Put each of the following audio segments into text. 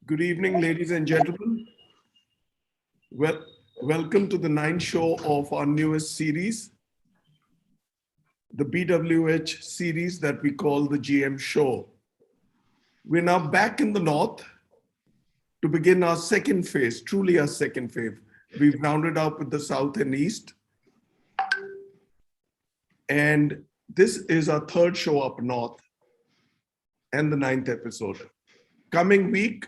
Good evening, ladies and gentlemen. Welcome to the ninth show of our newest series, the BWH series that we call the GM Show. We're now back in the north to begin our second phase, truly our second phase. We've rounded up with the south and east. And this is our third show up north and the ninth episode. Coming week,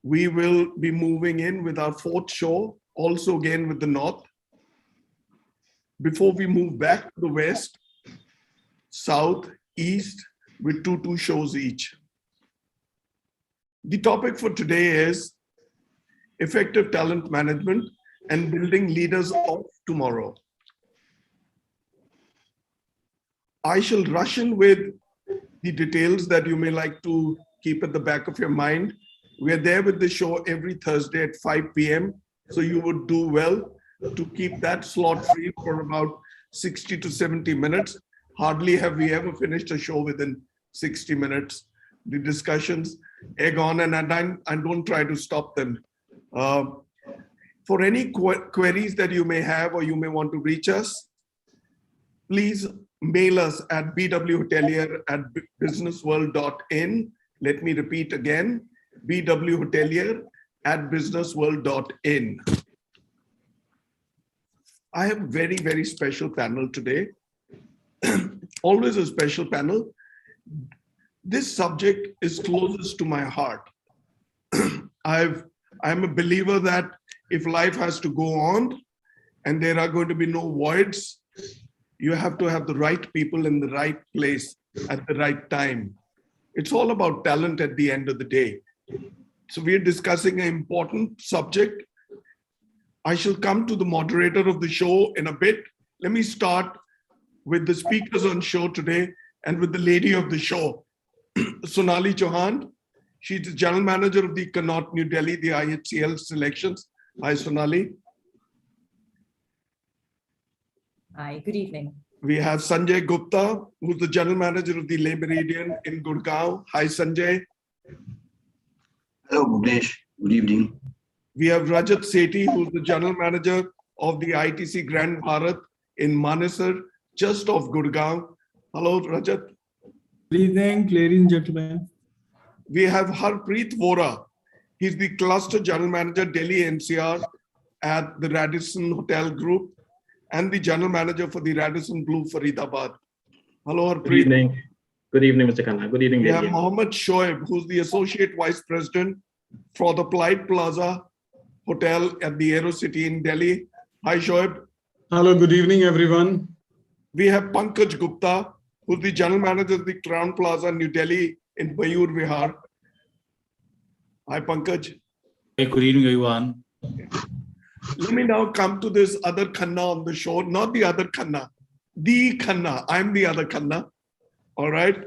we will be moving in with our fourth show, also again with the north. Before we move back to the west, south, east, with two shows each. The topic for today is effective talent management and building leaders of tomorrow. I shall rush in with the details that you may like to keep at the back of your mind. We are there with the show every Thursday at 5 p.m. So you would do well to keep that slot free for about 60 to 70 minutes. Hardly have we ever finished a show within 60 minutes. The discussions egg on and I don't try to stop them. For any queries that you may have or you may want to reach us, please mail us at bwhotelier@businessworld.in. Let me repeat again, bwhotelier@businessworld.in. I have a very, very special panel today. Always a special panel. This subject is closest to my heart. I'm a believer that if life has to go on and there are going to be no voids, you have to have the right people in the right place at the right time. It's all about talent at the end of the day. So we're discussing an important subject. I shall come to the moderator of the show in a bit. Let me start with the speakers on show today and with the lady of the show, Sonali Chauhan. She's the general manager of the Connaught, New Delhi, the IHCL SeleQtions. Hi, Sonali. Hi, good evening. We have Sanjay Gupta, who's the general manager of the Méridien in Gurgaon. Hi, Sanjay. Hello, Bhuvanesh. Good evening. We have Rajat Sethi, who's the general manager of the ITC Grand Bharat in Manesar, just off Gurgaon. Hello, Rajat. Good evening, ladies and gentlemen. We have Harpreet Vohra. He's the cluster general manager, Delhi-NCR at the Radisson Hotel Group and the general manager for the Radisson Blue Faridabad. Hello, Harpreet. Good evening. Good evening, Mr. Khanna. Good evening. We have Mohammed, who's the associate vice president for the Plaza Hotel at the Aerocity in Delhi. Hi, Shoeb. Hello, good evening, everyone. We have Pankaj Gupta, who's the general manager of the Crown Plaza, New Delhi in Mayur Vihar. Hi, Pankaj. Hey, good evening, everyone. Let me now come to this other Khanna on the show, not the other Khanna, the Khanna. I'm the other Khanna. All right.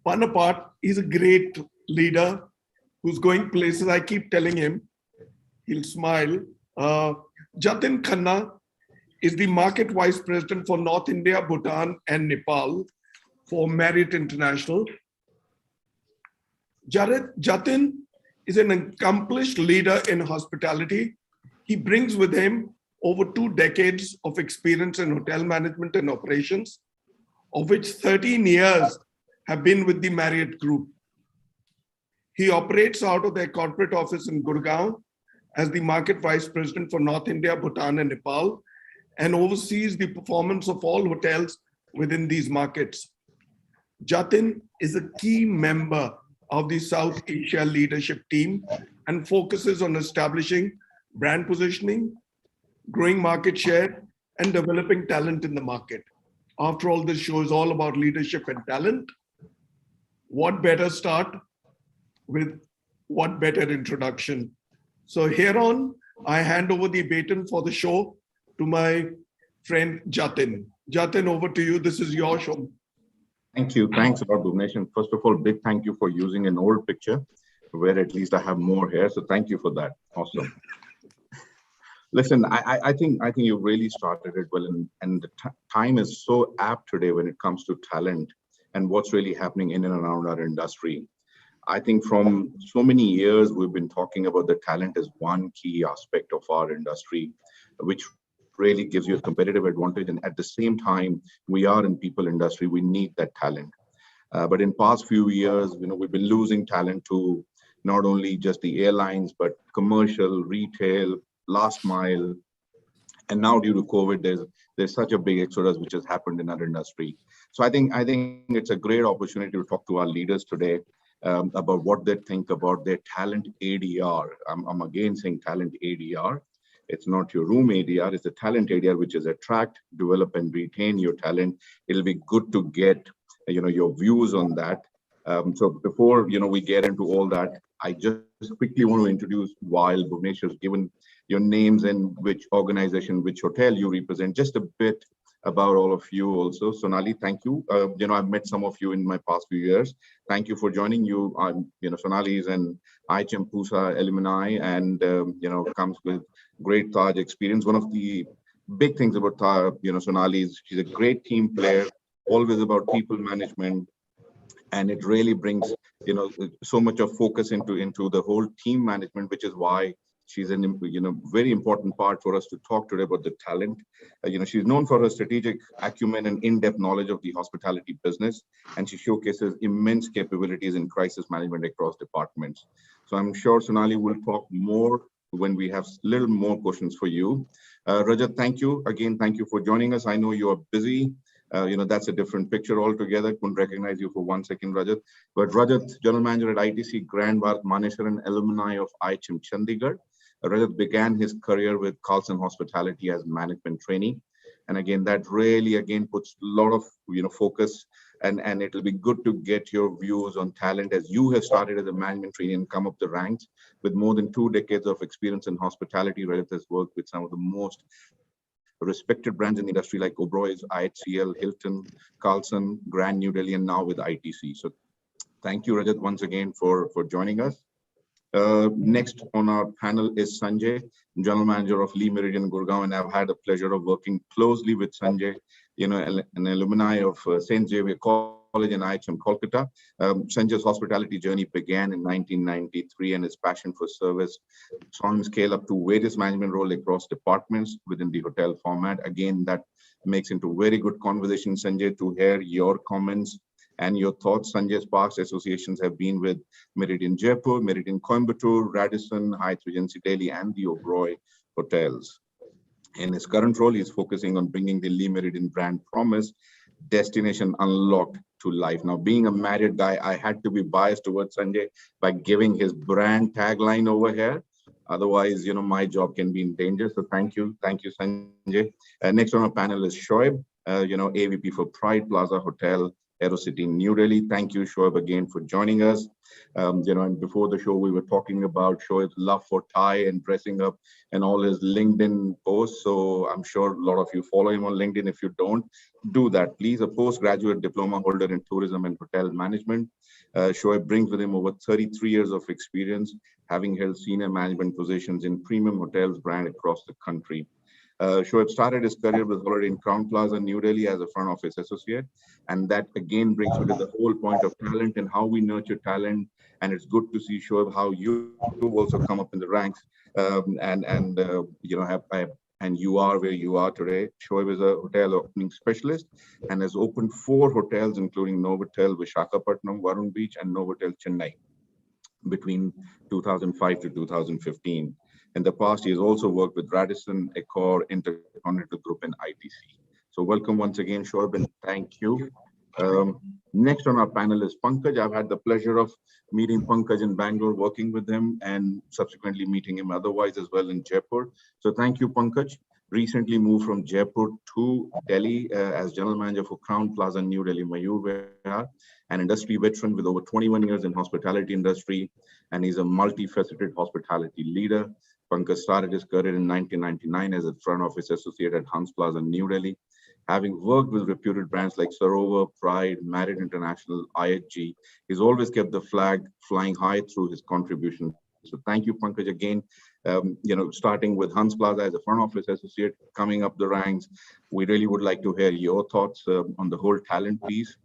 One apart, he's a great leader who's going places. I keep telling him, he'll smile. Jatin Khanna is the market vice president for North India, Bhutan, and Nepal for Marriott International. Jatin is an accomplished leader in hospitality. He brings with him over 2 decades of experience in hotel management and operations, of which 13 years have been with the Marriott Group. He operates out of their corporate office in Gurgaon as the market vice president for North India, Bhutan, and Nepal, and oversees the performance of all hotels within these markets. Jatin is a key member of the South Asia leadership team and focuses on establishing brand positioning, growing market share, and developing talent in the market. After all, this show is all about leadership and talent. What better start with what better introduction? So here on, I hand over the baton for the show to my friend Jatin. Jatin, over to you. This is your show. Thank you. Thanks a lot, Bhuvanesh. And first of all, big thank you for using an old picture where at least I have more hair. So thank you for that. Awesome. Listen, I think you really started it well, and the time is so apt today when it comes to talent and what's really happening in and around our industry. I think from so many years, we've been talking about the talent as one key aspect of our industry, which really gives you a competitive advantage. And at the same time, we are in people industry, we need that talent. But in past few years, we've been losing talent to not only just the airlines, but commercial, retail, last mile. And now due to COVID, there's such a big exodus which has happened in our industry. So I think it's a great opportunity to talk to our leaders today about what they think about their talent ADR. I'm again saying talent ADR. It's not your room ADR, it's the talent ADR, which is attract, develop, and retain your talent. It'll be good to get your views on that. So before we get into all that, I just quickly want to introduce, while Bhuvanesh has given your names and which organization, which hotel you represent, just a bit about all of you also. Sonali, thank you. I've met some of you in my past few years. Thank you for joining. Sonali is an IHM Pusa alumni and, comes with great Taj experience. One of the big things about Sonali is she's a great team player, always about people management. And it really brings, so much of focus into the whole team management, which is why she's a very important part for us to talk today about the talent. She's known for her strategic acumen and in-depth knowledge of the hospitality business, and she showcases immense capabilities in crisis management across departments. So I'm sure Sonali will talk more when we have a little more questions for you. Rajat, thank you. Again, thank you for joining us. I know you are busy. That's a different picture altogether. Couldn't recognize you for 1 second, Rajat. But Rajat, General Manager at ITC Grand Bharat Manesar, and alumni of IHM Chandigarh. Rajat began his career with Carlson Hospitality as management trainee. And again, that really, puts a lot of, focus, and it'll be good to get your views on talent as you have started as a management trainee and come up the ranks. With more than 2 decades of experience in hospitality, Rajat has worked with some of the most respected brands in the industry like Oberoi's, IHCL, Hilton, Carlson, Grand New Delhi, and now with ITC. So thank you, Rajat, once again for joining us. Next on our panel is Sanjay, General Manager of Le Méridien Gurgaon, and I've had the pleasure of working closely with Sanjay, an alumni of St. Xavier College in IHM Kolkata. Sanjay's hospitality journey began in 1993, and his passion for service saw him scale up to various management roles across departments within the hotel format. Again, that makes into very good conversation, Sanjay, to hear your comments and your thoughts. Sanjay's past associations have been with Méridien Jaipur, Méridien Coimbatore, Radisson, Hyatt Regency Delhi, and the Oberoi hotels. In his current role, he's focusing on bringing the Le Méridien brand promise, destination unlocked, to life. Now, being a Marriott guy, I had to be biased towards Sanjay by giving his brand tagline over here. Otherwise, my job can be in danger. So thank you, Sanjay. Next on our panel is Shoeb, AVP for Pride Plaza Hotel, Aerocity, New Delhi. Thank you, Shoeb, again for joining us. And before the show, we were talking about Shoeb's love for tie and dressing up and all his LinkedIn posts. So I'm sure a lot of you follow him on LinkedIn. If you don't, do that, please. A postgraduate diploma holder in tourism and hotel management. Shoeb brings with him over 33 years of experience, having held senior management positions in premium hotels brand across the country. Shoeb started his career with already in Crown Plaza, New Delhi as a front office associate. And that again brings me to the whole point of talent and how we nurture talent. And it's good to see, Shoeb, how you also come up in the ranks and you are where you are today. Shoeb is a hotel opening specialist and has opened 4 hotels, including Novotel Visakhapatnam, Varun Beach, and Novotel Chennai between 2005 to 2015. In the past, he has also worked with Radisson, Accor, Intercontinental Group, and ITC. So welcome once again, Shoeb, and thank you. Next on our panel is Pankaj. I've had the pleasure of meeting Pankaj in Bangalore, working with him, and subsequently meeting him otherwise as well in Jaipur. So thank you, Pankaj. Recently moved from Jaipur to Delhi as General Manager for Crown Plaza New Delhi, Mayur Vihar, an industry veteran with over 21 years in hospitality industry, and he's a multifaceted hospitality leader. Pankaj started his career in 1999 as a front office associate at Hans Plaza, New Delhi. Having worked with reputed brands like Sarovar, Pride, Marriott International, IHG, he's always kept the flag flying high through his contribution. So thank you, Pankaj, again. Starting with Hans Plaza as a front office associate, coming up the ranks, we really would like to hear your thoughts on the whole talent piece.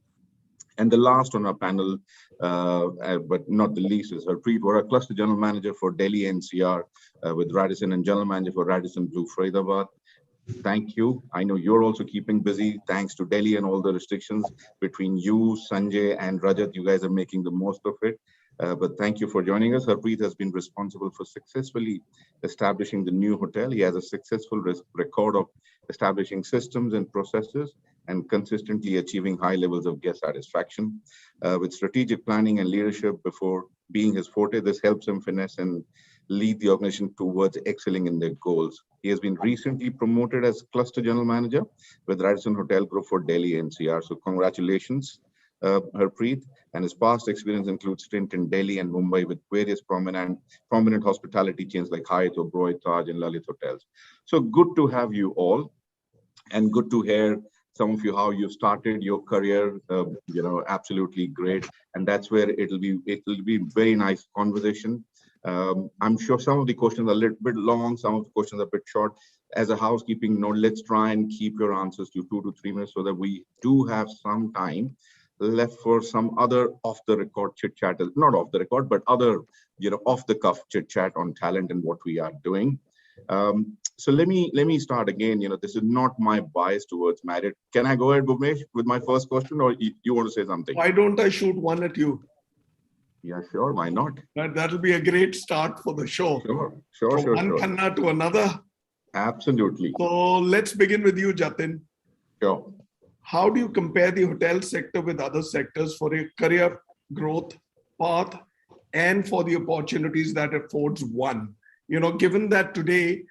And the last on our panel, but not the least, is Harpreet, Vohra, Cluster General Manager for Delhi-NCR with Radisson and General Manager for Radisson Blue Faridabad. Thank you. I know you're also keeping busy thanks to Delhi and all the restrictions between you, Sanjay, and Rajat. You guys are making the most of it. But thank you for joining us. Harpreet has been responsible for successfully establishing the new hotel. He has a successful record of establishing systems and processes and consistently achieving high levels of guest satisfaction. With strategic planning and leadership before being his forte, this helps him finesse and lead the organization towards excelling in their goals. He has been recently promoted as Cluster General Manager with Radisson Hotel Group for Delhi-NCR. So congratulations, Harpreet. And his past experience includes stint in Delhi and Mumbai with various prominent hospitality chains like Hyatt, Oberoi, Taj, and Lalit Hotels. So good to have you all, and good to hear some of you how you started your career. Absolutely great, and that's where it'll be very nice conversation. I'm sure some of the questions are a little bit long, some of the questions are a bit short. As a housekeeping note, let's try and keep your answers to 2 to 3 minutes so that we do have some time left for some other off the record chit chat, not off the record, but other, off the cuff chit chat on talent and what we are doing. So let me start again. This is not my bias towards Marriott. Can I go ahead, Bhuvanesh, with my first question, or you want to say something? Why don't I shoot one at you? Yeah, sure. Why not? That'll be a great start for the show. Sure. From one Khanna to another. Absolutely. So let's begin with you, Jatin. Sure. How do you compare the hotel sector with other sectors for a career growth path and for the opportunities that affords one? Given that today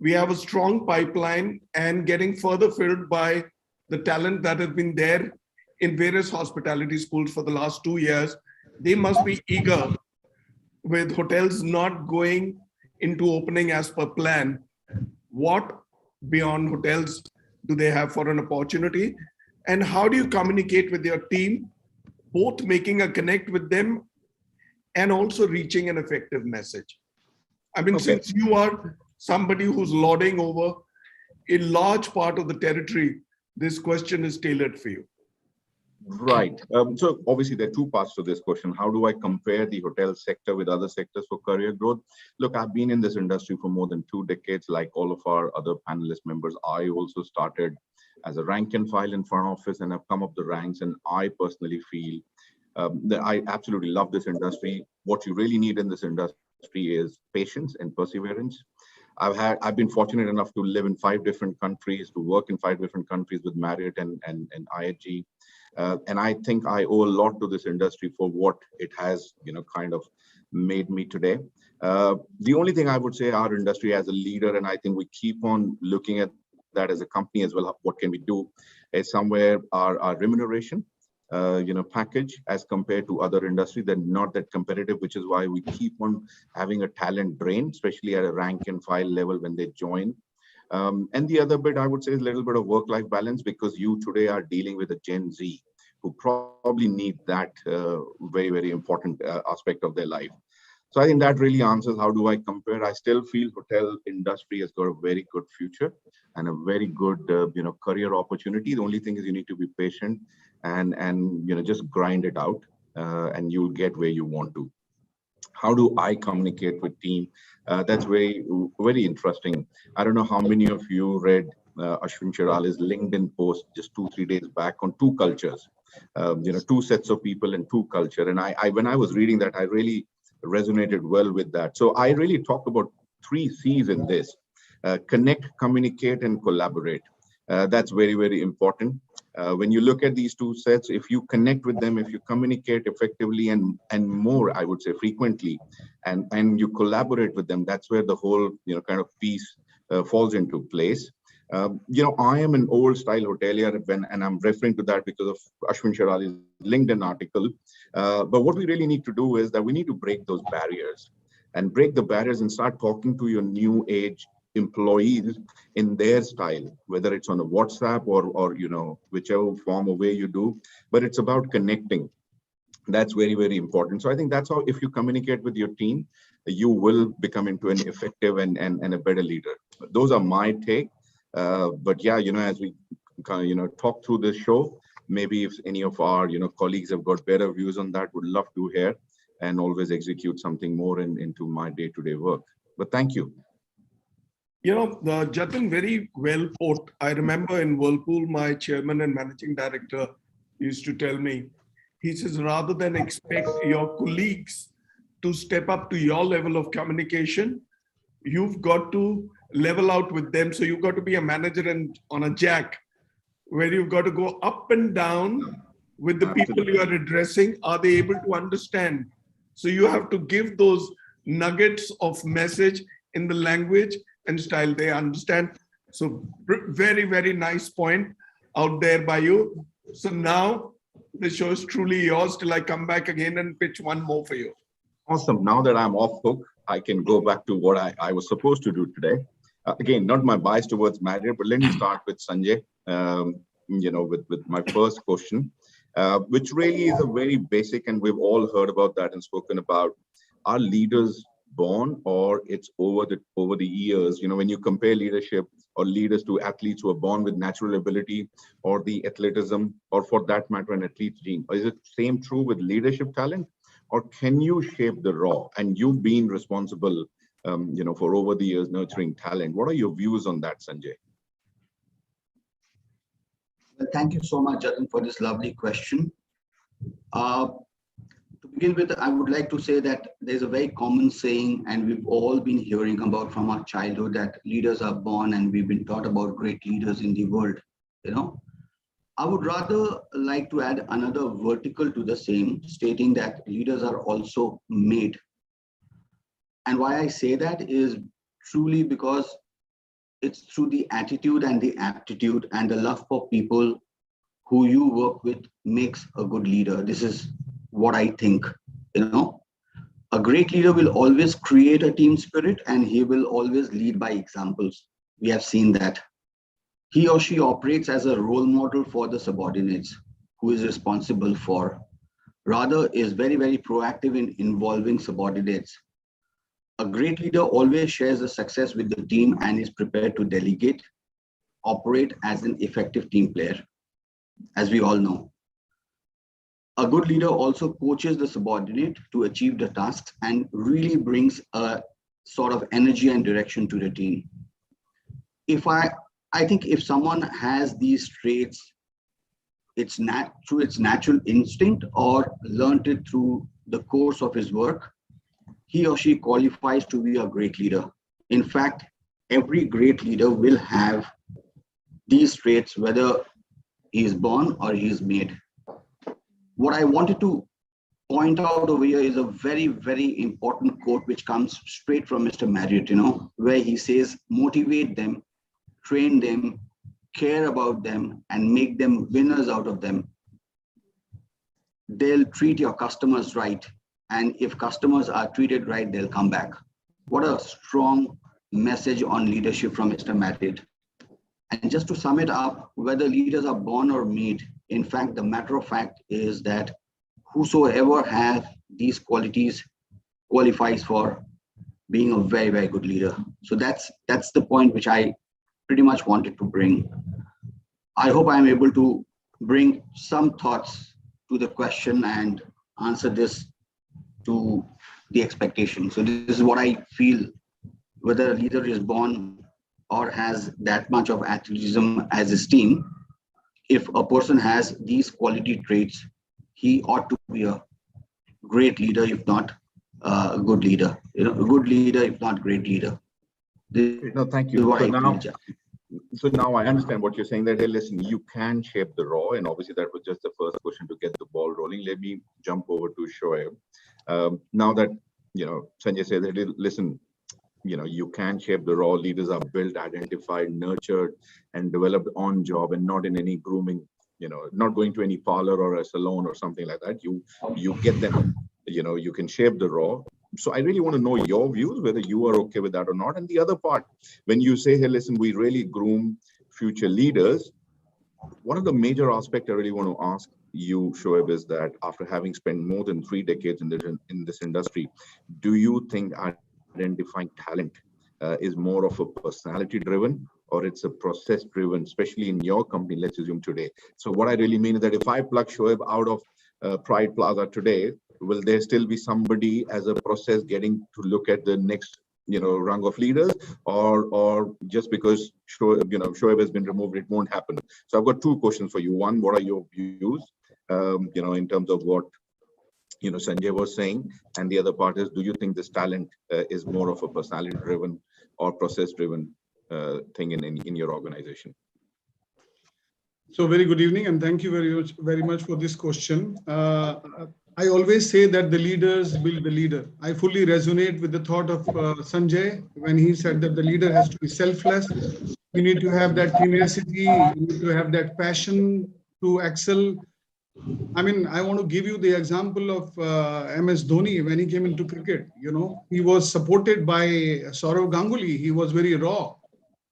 we have a strong pipeline and getting further filled by the talent that has been there in various hospitality schools for the last 2 years, they must be eager with hotels not going into opening as per plan. What beyond hotels do they have for an opportunity? And how do you communicate with your team, both making a connect with them and also reaching an effective message? I mean, since you are somebody who's lording over a large part of the territory, this question is tailored for you. Right. So obviously there are 2 parts to this question. How do I compare the hotel sector with other sectors for career growth? Look, I've been in this industry for more than 2 decades, like all of our other panelist members. I also started as a rank and file in front office and have come up the ranks. And I personally feel that I absolutely love this industry. What you really need in this industry is patience and perseverance. I've been fortunate enough to live in 5 different countries, to work in 5 different countries with Marriott and IHG. And I think I owe a lot to this industry for what it has, kind of made me today. The only thing I would say, our industry as a leader, and I think we keep on looking at that as a company as well, what can we do, is somewhere our remuneration, package as compared to other industries, they're not that competitive, which is why we keep on having a talent drain, especially at a rank and file level when they join. And the other bit I would say is a little bit of work-life balance, because you today are dealing with a Gen Z who probably need that very, very important aspect of their life. So I think that really answers how do I compare. I still feel hotel industry has got a very good future and a very good career opportunity. The only thing is you need to be patient and just grind it out and you'll get where you want to. How do I communicate with team? That's very, very interesting. I don't know how many of you read Ashwin Shirali's LinkedIn post just 2-3 days back on 2 cultures, 2 sets of people and 2 culture. And I when I was reading that, I really resonated well with that. So I really talk about 3 C's in this: connect, communicate, and collaborate. That's very, very important. When you look at these 2 sets, if you connect with them, if you communicate effectively and more, I would say frequently, and you collaborate with them, that's where the whole kind of piece falls into place. I am an old style hotelier, and I'm referring to that because of Ashwin Shirali's LinkedIn article. But what we really need to do is that we need to break those barriers and start talking to your new age employees in their style, whether it's on a WhatsApp or whichever form or way you do, but it's about connecting. That's very, very important. So I think that's how, if you communicate with your team, you will become into an effective and a better leader. Those are my take. But yeah, as we talk through this show, maybe if any of our, colleagues have got better views on that, would love to hear and always execute something more into my day-to-day work. But thank you. The Jatin very well put. I remember in Whirlpool, my chairman and managing director used to tell me, he says, rather than expect your colleagues to step up to your level of communication, you've got to level out with them. So you've got to be a manager and on a jack, where you've got to go up and down with the people you are addressing. Are they able to understand? So you have to give those nuggets of message in the language and style they understand. So very, very nice point out there by you. So now the show is truly yours till I come back again and pitch one more for you. Awesome. Now that I'm off hook, I can go back to what I was supposed to do today. Again, not my bias towards Marriott, but let me start with Sanjay, with my first question, which really is a very basic, and we've all heard about that and spoken about. Are leaders born, or it's over the years? When you compare leadership or leaders to athletes who are born with natural ability, or the athleticism, or for that matter, an athlete's gene. Or is it same true with leadership talent, or can you shape the raw? And you've been responsible, for over the years nurturing talent. What are your views on that, Sanjay? Well, thank you so much, Jatin, for this lovely question. To begin with, I would like to say that there's a very common saying, and we've all been hearing about from our childhood, that leaders are born, and we've been taught about great leaders in the world. I would rather like to add another vertical to the same, stating that leaders are also made. And why I say that is truly because it's through the attitude and the aptitude and the love for people who you work with makes a good leader. This is what I think. A great leader will always create a team spirit, and he will always lead by examples. We have seen that. He or she operates as a role model for the subordinates who is responsible for. Rather, is very, very proactive in involving subordinates. A great leader always shares the success with the team and is prepared to delegate, operate as an effective team player, as we all know. A good leader also coaches the subordinate to achieve the tasks and really brings a sort of energy and direction to the team. I think if someone has these traits, it's through its natural instinct or learned it through the course of his work, he or she qualifies to be a great leader. In fact, every great leader will have these traits, whether he is born or he is made. What I wanted to point out over here is a very, very important quote which comes straight from Mr. Marriott, where he says, motivate them, train them, care about them, and make them winners out of them. They'll treat your customers right. And if customers are treated right, they'll come back. What a strong message on leadership from Mr. Marriott. And just to sum it up, whether leaders are born or made, in fact, the matter of fact is that whosoever has these qualities qualifies for being a very, very good leader. So that's the point which I pretty much wanted to bring. I hope I'm able to bring some thoughts to the question and answer this to the expectation. So this is what I feel, whether a leader is born or has that much of athleticism as his team. If a person has these quality traits, he ought to be a great leader, if not a good leader. A good leader, if not great leader. No, thank you. So now I understand what you're saying, that, hey, listen, you can shape the raw, and obviously that was just the first question to get the ball rolling. Let me jump over to Shoeb. Now that, Sanjay said that, listen, you can shape the raw. Leaders are built, identified, nurtured, and developed on job, and not in any grooming, not going to any parlor or a salon or something like that. You get them, you can shape the raw. So I really want to know your views, whether you are okay with that or not. And the other part, when you say, hey, listen, we really groom future leaders, one of the major aspects I really want to ask you, Shoeb, is that after having spent more than 3 decades in this industry, do you think identifying talent is more of a personality driven, or it's a process driven, especially in your company, let's assume today. So what I really mean is that if I pluck Shoeb out of Pride Plaza today, will there still be somebody as a process getting to look at the next rung of leaders, or just because Shoeb has been removed, it won't happen? So I've got two questions for you. One, what are your views, in terms of what Sanjay was saying, and the other part is, do you think this talent is more of a personality driven or process driven thing in your organization? So very good evening, and thank you very much for this question. I always say that the leaders build the leader. I fully resonate with the thought of Sanjay when he said that the leader has to be selfless. You need to have that tenacity, you need to have that passion to excel. I mean, I want to give you the example of MS Dhoni when he came into cricket. He was supported by Sourav Ganguly. He was very raw.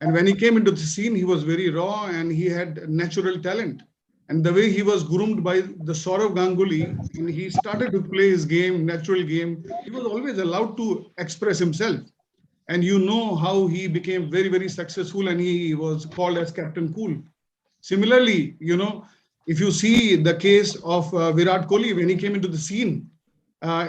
And when he came into the scene, he was very raw and he had natural talent. And the way he was groomed by the Sourav Ganguly, and he started to play his game, natural game, he was always allowed to express himself. And how he became very, very successful, and he was called as Captain Cool. Similarly, if you see the case of Virat Kohli, when he came into the scene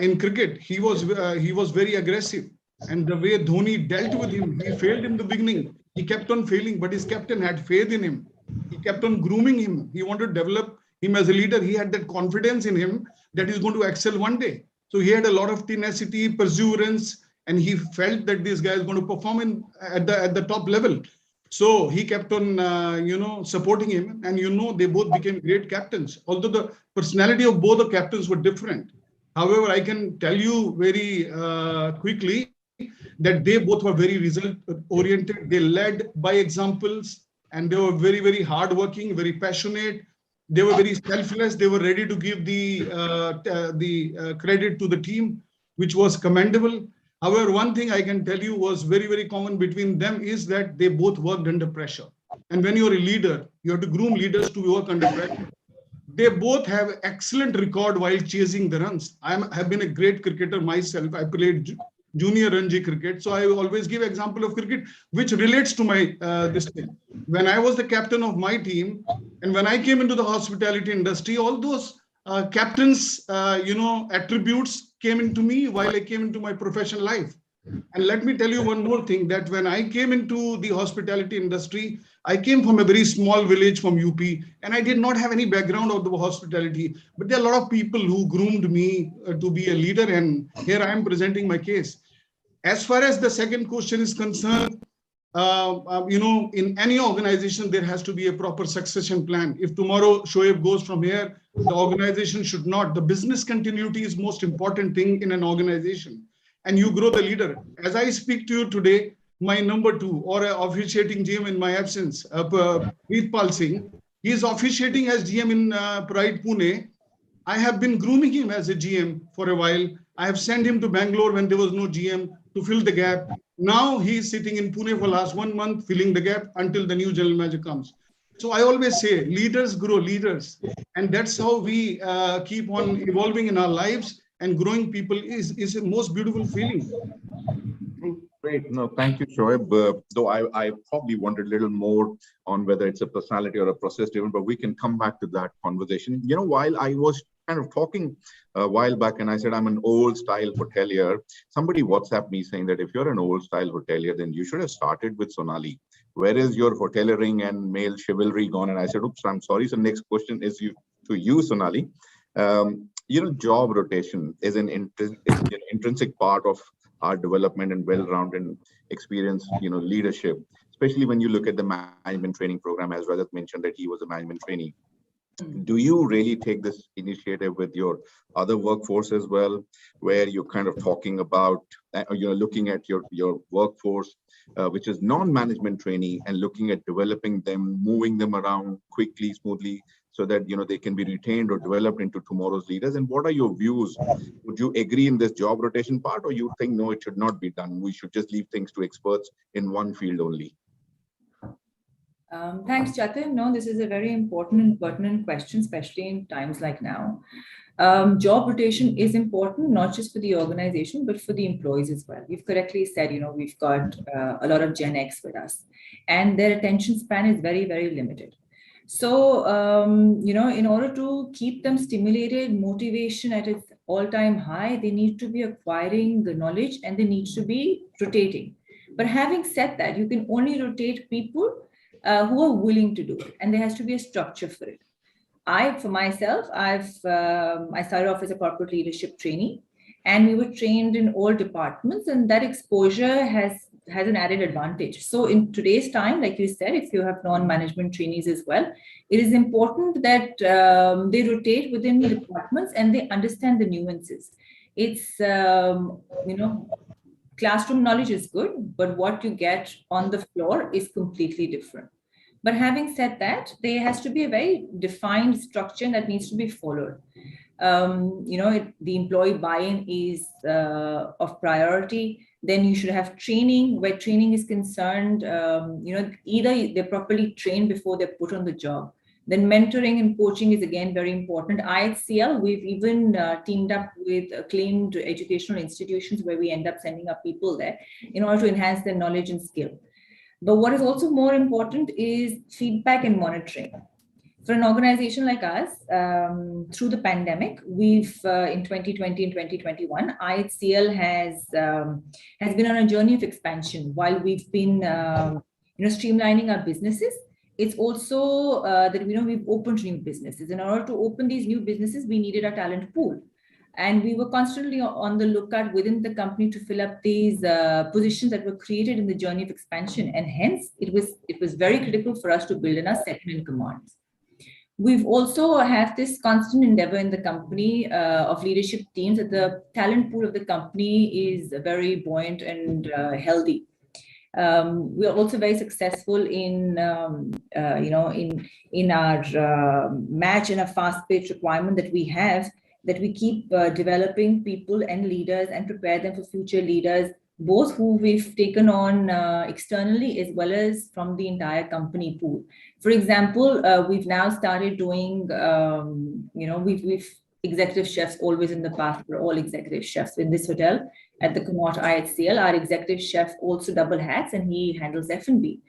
in cricket, he was very aggressive. And the way Dhoni dealt with him, he failed in the beginning. He kept on failing, but his captain had faith in him. He kept on grooming him. He wanted to develop him as a leader. He had that confidence in him that he's going to excel one day. So he had a lot of tenacity, perseverance, and he felt that this guy is going to perform at the top level. So he kept on, supporting him, and they both became great captains. Although the personality of both the captains were different. However, I can tell you very quickly that they both were very result-oriented. They led by examples, and they were very, very hardworking, very passionate. They were very selfless. They were ready to give the credit to the team, which was commendable. However, one thing I can tell you was very, very common between them is that they both worked under pressure. And when you're a leader, you have to groom leaders to work under pressure. They both have excellent record while chasing the runs. I have been a great cricketer myself. I played junior Ranji cricket. So I always give example of cricket, which relates to my this thing. When I was the captain of my team, and when I came into the hospitality industry, all those captains, attributes came into me while I came into my professional life. And let me tell you one more thing, that when I came into the hospitality industry, I came from a very small village from UP, and I did not have any background of the hospitality. But there are a lot of people who groomed me to be a leader, and here I am presenting my case. As far as the second question is concerned, in any organization, there has to be a proper succession plan. If tomorrow Shoeb goes from here, the organization should not. The business continuity is most important thing in an organization. And you grow the leader. As I speak to you today, my number 2 or officiating GM in my absence, Preetpal Singh, he is officiating as GM in Pride Pune. I have been grooming him as a GM for a while. I have sent him to Bangalore when there was no GM to fill the gap. Now he is sitting in Pune for last 1 month, filling the gap until the new general manager comes. So I always say leaders grow leaders. And that's how we keep on evolving in our lives, and growing people is the most beautiful feeling. Great. No, thank you, Shoeb. Though I probably wanted a little more on whether it's a personality or a process driven, but we can come back to that conversation. While I was kind of talking a while back and I said I'm an old style hotelier, somebody WhatsApped me saying that if you're an old style hotelier, then you should have started with Sonali. Where is your hoteliering and male chivalry gone? And I said, oops, I'm sorry. So next question is to you, Sonali. Job rotation is an intrinsic part of our development and well-rounded experience, leadership, especially when you look at the management training program, as Rajat mentioned that he was a management trainee. Do you really take this initiative with your other workforce as well, where you're kind of talking about, looking at your workforce, which is non-management trainee, and looking at developing them, moving them around quickly, smoothly, so that they can be retained or developed into tomorrow's leaders? And what are your views? Would you agree in this job rotation part, or you think no, it should not be done? We should just leave things to experts in one field only. Thanks, Jatin. No, this is a very important and pertinent question, especially in times like now. Job rotation is important, not just for the organization, but for the employees as well. You've correctly said, we've got a lot of Gen X with us, and their attention span is very, very limited. So, in order to keep them stimulated, motivation at its all-time high, they need to be acquiring the knowledge and they need to be rotating. But having said that, you can only rotate people who are willing to do it, and there has to be a structure for it. For myself, I started off as a corporate leadership trainee, and we were trained in all departments, and that exposure has an added advantage. So in today's time, like you said, if you have non-management trainees as well, it is important that they rotate within the departments and they understand the nuances. It's, classroom knowledge is good, but what you get on the floor is completely different. But having said that, there has to be a very defined structure that needs to be followed. The employee buy-in is of priority. Then you should have training. Where training is concerned, either they're properly trained before they're put on the job. Then mentoring and coaching is again very important. IHCL, we've even teamed up with acclaimed educational institutions where we end up sending our people there in order to enhance their knowledge and skill. But what is also more important is feedback and monitoring. For an organization like us, through the pandemic, we've in 2020 and 2021, IHCL has been on a journey of expansion. While we've been streamlining our businesses, it's also that we've opened new businesses. In order to open these new businesses, we needed a talent pool. And we were constantly on the lookout within the company to fill up these positions that were created in the journey of expansion. And hence, it was very critical for us to build in our second in commands. We've also have this constant endeavor in the company of leadership teams that the talent pool of the company is very buoyant and healthy. We are also very successful in our match and a fast-paced requirement that we have, that we keep developing people and leaders and prepare them for future leaders, both who we've taken on externally as well as from the entire company pool. For example, we've now started doing, we've executive chefs always in the past were all executive chefs. In this hotel at the Connaught IHCL, our executive chef also double hats and he handles F&B.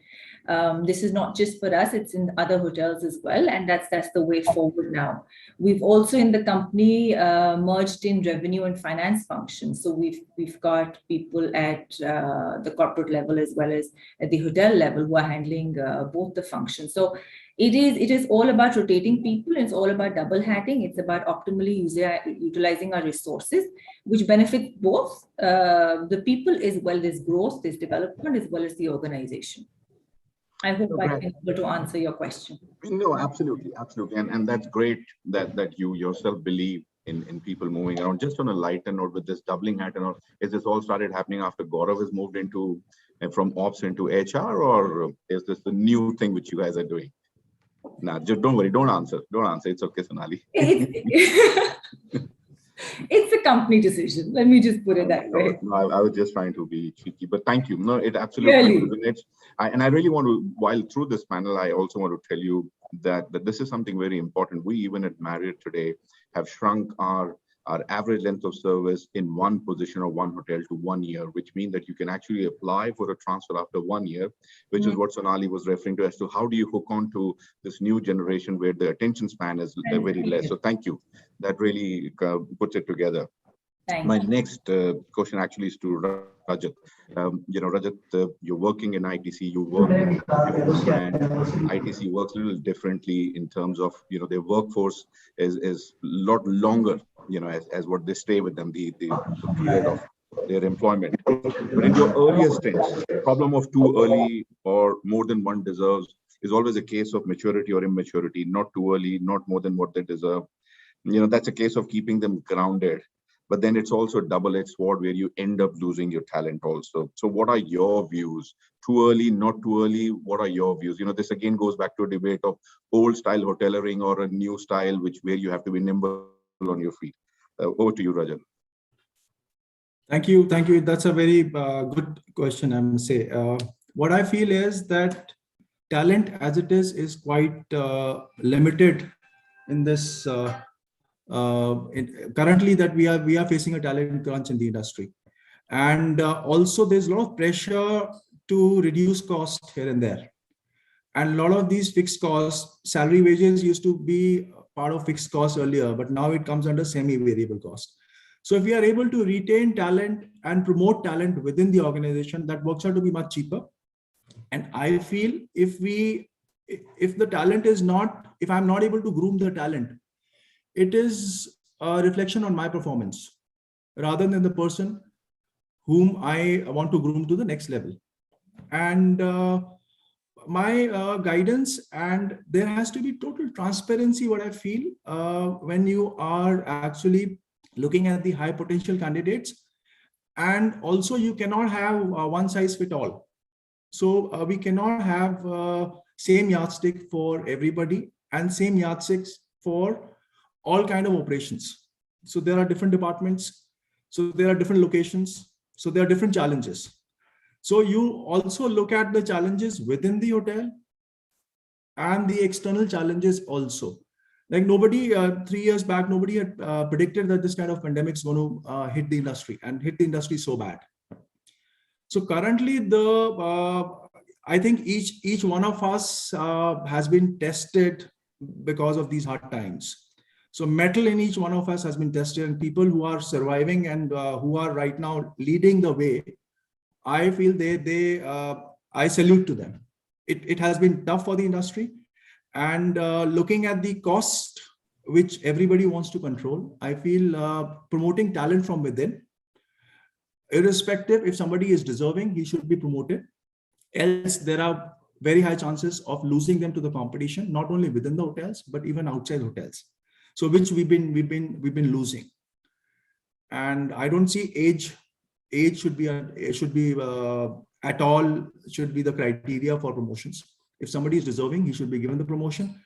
This is not just for us, it's in other hotels as well. And that's the way forward now. We've also in the company merged in revenue and finance functions. So we've got people at the corporate level as well as at the hotel level who are handling both the functions. So it is all about rotating people. It's all about double hatting. It's about optimally utilizing our resources, which benefit both the people as well as growth, this development, as well as the organization. I hope I've been able to answer your question. No, absolutely. And that's great that you yourself believe in people moving around. Just on a lighter note with this doubling hat and all, is this all started happening after Gaurav has moved from ops into HR, or is this the new thing which you guys are doing? Nah, just don't worry. Don't answer. It's okay, Sonali. It's a company decision. Let me just put it that way. No, I was just trying to be cheeky, but thank you. No, it absolutely resonates. And I really want to, while through this panel, I also want to tell you that this is something very important. We even at Marriott today have shrunk our average length of service in one position or one hotel to 1 year, which means that you can actually apply for a transfer after 1 year, which is what Sonali was referring to as to how do you hook on to this new generation where the attention span is very less. So thank you. That really puts it together. My next question actually is to Rajat. Rajat, you're working in ITC, you work in and ITC works a little differently in terms of, their workforce is a lot longer, as what they stay with them, the period of their employment. But in your earlier stints, the problem of too early or more than one deserves is always a case of maturity or immaturity, not too early, not more than what they deserve. That's a case of keeping them grounded. But then it's also a double-edged sword where you end up losing your talent also. So what are your views? Too early, not too early? What are your views? This again goes back to a debate of old style hoteliering or a new style, where you have to be nimble on your feet. Over to you, Rajat. Thank you. That's a very good question, I must say. What I feel is that talent as it is quite limited in this currently that we are facing a talent crunch in the industry. And also there's a lot of pressure to reduce cost here and there. And a lot of these fixed costs, salary wages used to be part of fixed costs earlier, but now it comes under semi-variable cost. So if we are able to retain talent and promote talent within the organization, that works out to be much cheaper. And I feel if the talent is not, if I'm not able to groom the talent, it is a reflection on my performance rather than the person whom I want to groom to the next level. And my guidance, and there has to be total transparency, what I feel, when you are actually looking at the high potential candidates. And also you cannot have one size fit all. So we cannot have same yardstick for everybody and same yardsticks for all kind of operations. So there are different departments. So there are different locations. So there are different challenges. So you also look at the challenges within the hotel and the external challenges also. Like nobody, 3 years back, nobody had predicted that this kind of pandemic is going to hit the industry and hit the industry so bad. So currently, I think each one of us has been tested because of these hard times. So metal in each one of us has been tested, and people who are surviving and who are right now leading the way, I feel I salute to them. It has been tough for the industry, and looking at the cost, which everybody wants to control, I feel promoting talent from within, irrespective if somebody is deserving, he should be promoted. Else there are very high chances of losing them to the competition, not only within the hotels, but even outside hotels. So which we've been losing. And I don't see age should be at all should be the criteria for promotions. If somebody is deserving, he should be given the promotion.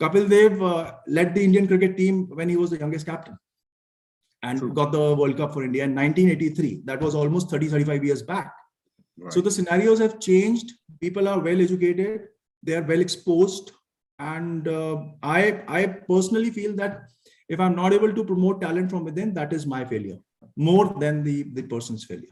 Kapil Dev led the Indian cricket team when he was the youngest captain and got the World Cup for India in 1983. That was almost 35 years back. Right. So the scenarios have changed. People are well educated. They are well exposed. And I personally feel that if I'm not able to promote talent from within, that is my failure more than the person's failure.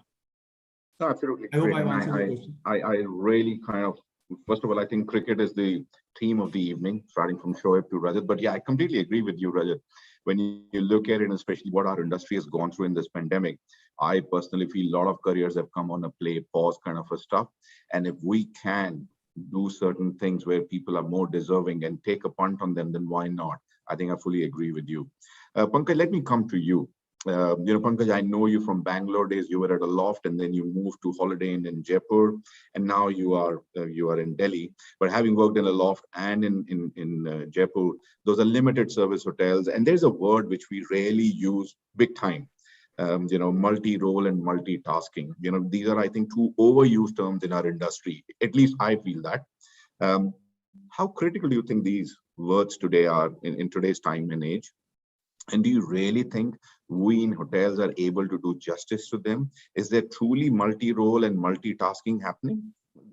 No, absolutely. I hope I've answered the question. I really kind of, first of all, I think cricket is the theme of the evening, starting from Shoeb to Rajat. But yeah, I completely agree with you, Rajat. When you look at it, especially what our industry has gone through in this pandemic, I personally feel a lot of careers have come on a play, pause kind of a stuff. And if we can do certain things where people are more deserving and take a punt on them, then why not? I think I fully agree with you. Pankaj, let me come to you. Pankaj, I know you from Bangalore days. You were at a loft, and then you moved to Holiday Inn in Jaipur, and now you are in Delhi. But having worked in a loft and in Jaipur, those are limited service hotels, and there's a word which we rarely use big time. Multi-role and multitasking. These are, I think, two overused terms in our industry. At least I feel that. How critical do you think these words today are in today's time and age? And do you really think we in hotels are able to do justice to them? Is there truly multi-role and multitasking happening?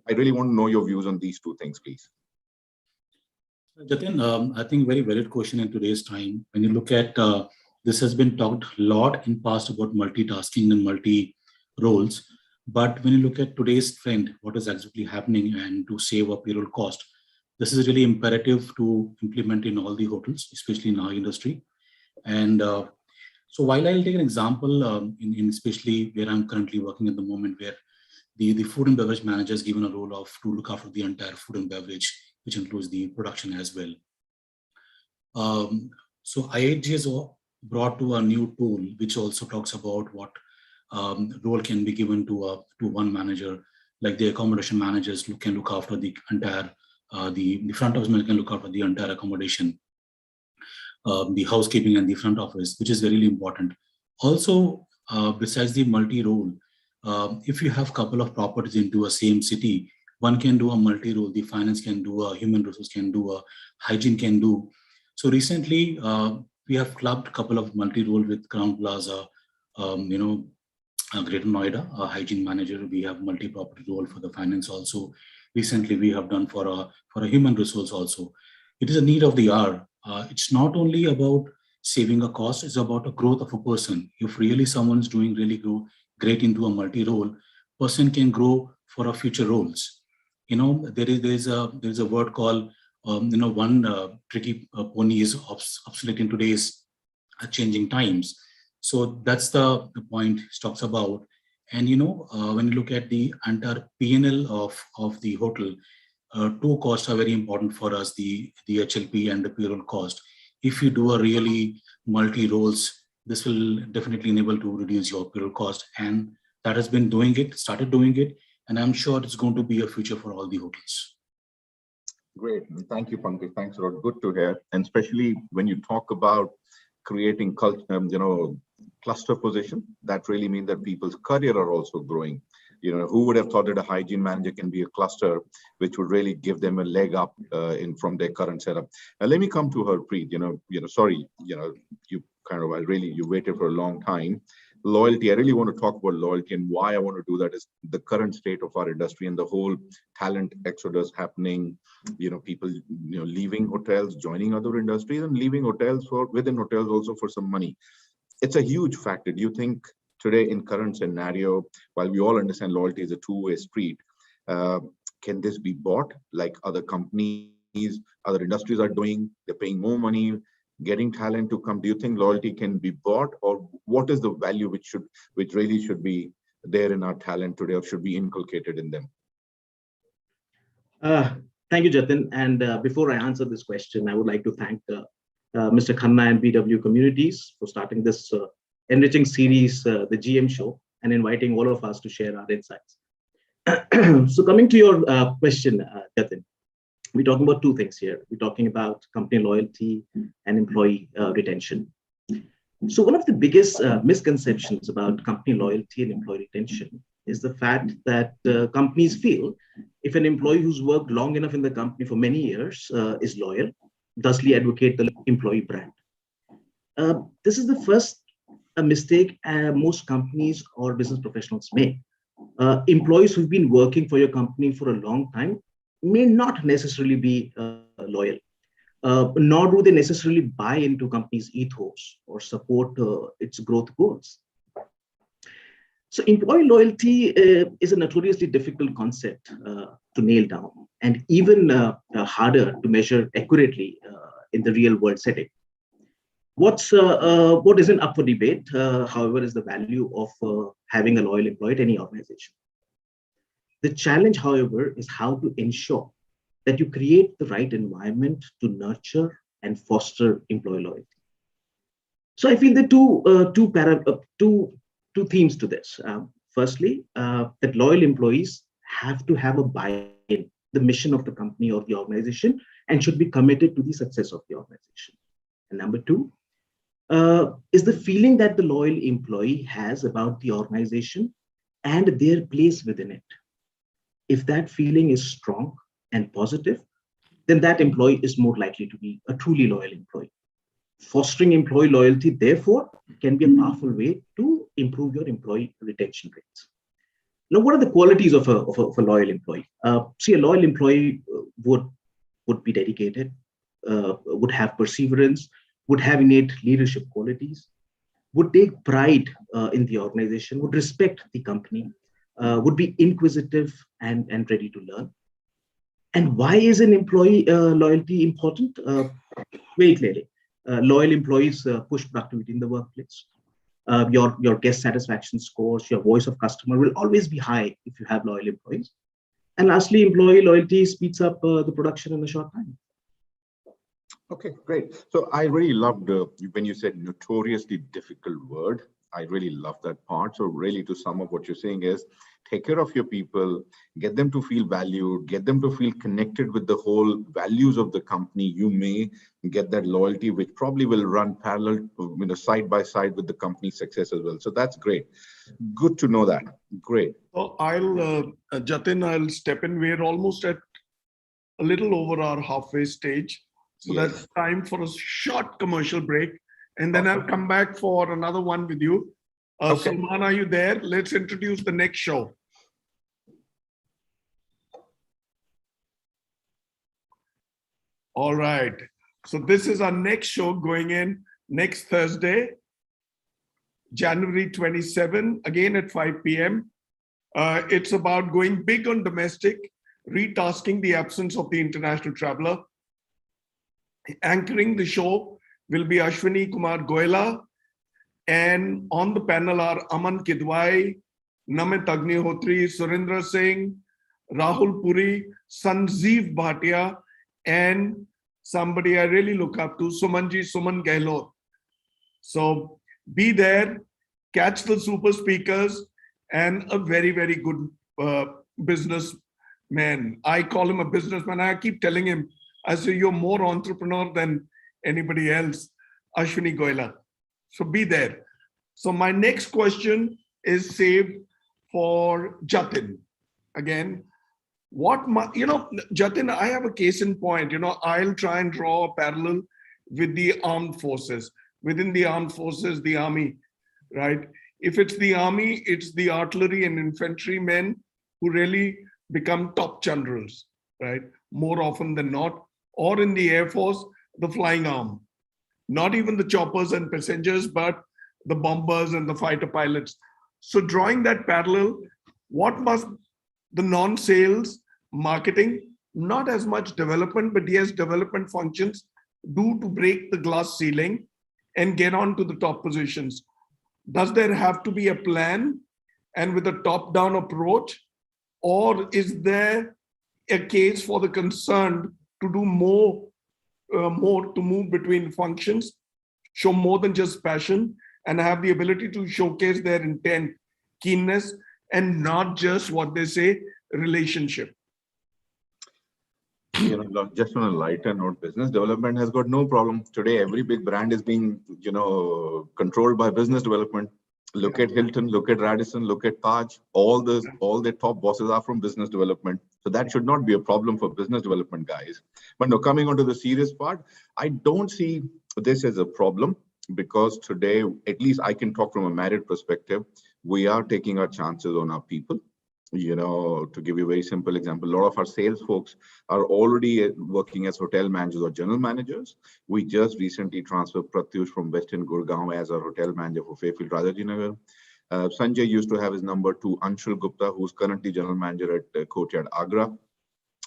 I really want to know your views on these two things, please. Jatin, I think very valid question in today's time. When you look at this has been talked a lot in past about multitasking and multi-roles. But when you look at today's trend, what is actually happening, and to save a payroll cost, this is really imperative to implement in all the hotels, especially in our industry. And so while I'll take an example in especially where I'm currently working at the moment, where the food and beverage manager is given a role of to look after the entire food and beverage, which includes the production as well. So IHCL brought to a new tool, which also talks about what role can be given to one manager, like the accommodation managers can look after the entire, the front office manager can look after the entire accommodation, the housekeeping and the front office, which is really important. Also, besides the multi-role, if you have a couple of properties into a same city, one can do a multi-role, the finance can do, a human resource can do, a hygiene can do. So recently, we have clubbed a couple of multi-role with Crown Plaza, Greater Noida, a hygiene manager. We have multi-property role for the finance also. Recently, we have done for a human resource also. It is a need of the hour. It's not only about saving a cost. It's about a growth of a person. If really someone's doing really great into a multi-role, person can grow for a future roles. There's a word called one tricky pony is obsolete in today's changing times. So that's the point it talks about. And when you look at the entire P&L of the hotel, two costs are very important for us: the HLP and the payroll cost. If you do a really multi-roles, this will definitely enable to reduce your payroll cost, and that has been started doing it, and I'm sure it's going to be a future for all the hotels. Great. Thank you, Pankaj. Thanks a lot. Good to hear. And especially when you talk about creating cluster position, that really means that people's career are also growing. Who would have thought that a hygiene manager can be a cluster, which would really give them a leg up from their current setup. Now, let me come to Harpreet. Sorry, you waited for a long time. Loyalty. I really want to talk about loyalty, and why I want to do that is the current state of our industry and the whole talent exodus happening. People leaving hotels, joining other industries, and leaving hotels within hotels also for some money. It's a huge factor. Do you think today in current scenario, while we all understand loyalty is a two-way street, can this be bought like other companies, other industries are doing? They're paying more money, getting talent to come. Do you think loyalty can be bought, or what is the value which really should be there in our talent today, or should be inculcated in them? Thank you, Jatin. And before I answer this question, I would like to thank Mr. Khanna and BW communities for starting this enriching series, the GM Show, and inviting all of us to share our insights. So coming to your question, Jatin, we're talking about two things here. We're talking about company loyalty and employee retention. So one of the biggest misconceptions about company loyalty and employee retention is the fact that companies feel if an employee who's worked long enough in the company for many years is loyal, thusly advocate the employee brand. This is the first mistake most companies or business professionals make. Employees who've been working for your company for a long time may not necessarily be loyal, nor do they necessarily buy into company's ethos or support its growth goals. So employee loyalty is a notoriously difficult concept to nail down, and even harder to measure accurately in the real world setting. What isn't up for debate, however, is the value of having a loyal employee at any organization. The challenge, however, is how to ensure that you create the right environment to nurture and foster employee loyalty. So I feel there are two themes to this. Firstly, that loyal employees have to have a buy-in, the mission of the company or the organization, and should be committed to the success of the organization. And number two, is the feeling that the loyal employee has about the organization and their place within it. If that feeling is strong and positive, then that employee is more likely to be a truly loyal employee. Fostering employee loyalty, therefore, can be a powerful way to improve your employee retention rates. Now, what are the qualities of a loyal employee? See, a loyal employee would be dedicated, would have perseverance, would have innate leadership qualities, would take pride in the organization, would respect the company, would be inquisitive and ready to learn. And why is an employee loyalty important? Very clearly, loyal employees push productivity in the workplace. Your guest satisfaction scores, your voice of customer will always be high if you have loyal employees. And lastly, employee loyalty speeds up the production in a short time. Okay, great. So I really loved when you said notoriously difficult word. I really love that part. So really, to sum up, what you're saying is take care of your people, get them to feel valued, get them to feel connected with the whole values of the company. You may get that loyalty, which probably will run parallel, side by side with the company's success as well. So that's great. Good to know that. Great. So Jatin, I'll step in. We're almost at a little over our halfway stage. So Yes. That's time for a short commercial break. And then I'll come back for another one with you. Okay. Salman, are you there? Let's introduce the next show. All right. So this is our next show going in. next Thursday, January 27, again at 5 p.m. It's about going big on domestic, retasking the absence of the international traveler. Anchoring the show will be Ashwini Kumar Goyla, and on the panel are Aman Kidwai, Namit Agnihotri, Surendra Singh, Rahul Puri, Sanjeev Bhatia, and somebody I really look up to, Suman Gehlot. So be there, catch the super speakers, and a very, very good businessman. I call him a businessman. I keep telling him, I say, you're more entrepreneur than anybody else, Ashwini Goyla. So be there. So my next question is saved for Jatin. Again, Jatin, I have a case in point. I'll try and draw a parallel with the armed forces. Within the armed forces, the army, right? If it's the army, it's the artillery and infantry men who really become top generals, right? More often than not. Or in the Air Force, the flying arm. Not even the choppers and passengers, but the bombers and the fighter pilots. So drawing that parallel, what must the non-sales, marketing, not as much development, but yes, development functions do to break the glass ceiling and get on to the top positions? Does there have to be a plan and with a top-down approach? Or is there a case for the concerned to do more to move between functions, show more than just passion, and have the ability to showcase their intent, keenness, and not just what they say, relationship? Just on a lighter note, business development has got no problem. Today, every big brand is being, controlled by business development. Look at Hilton, look at Radisson, look at Taj. All their top bosses are from business development. So that should not be a problem for business development guys. But now coming on to the serious part, I don't see this as a problem because today, at least I can talk from a Marriott perspective, we are taking our chances on our people. To give you a very simple example, a lot of our sales folks are already working as hotel managers or general managers. We just recently transferred Pratyush from Western Gurgaon as our hotel manager for Fairfield Rajajinagar. Sanjay used to have his number 2, Anshul Gupta, who's currently general manager at Courtyard Agra.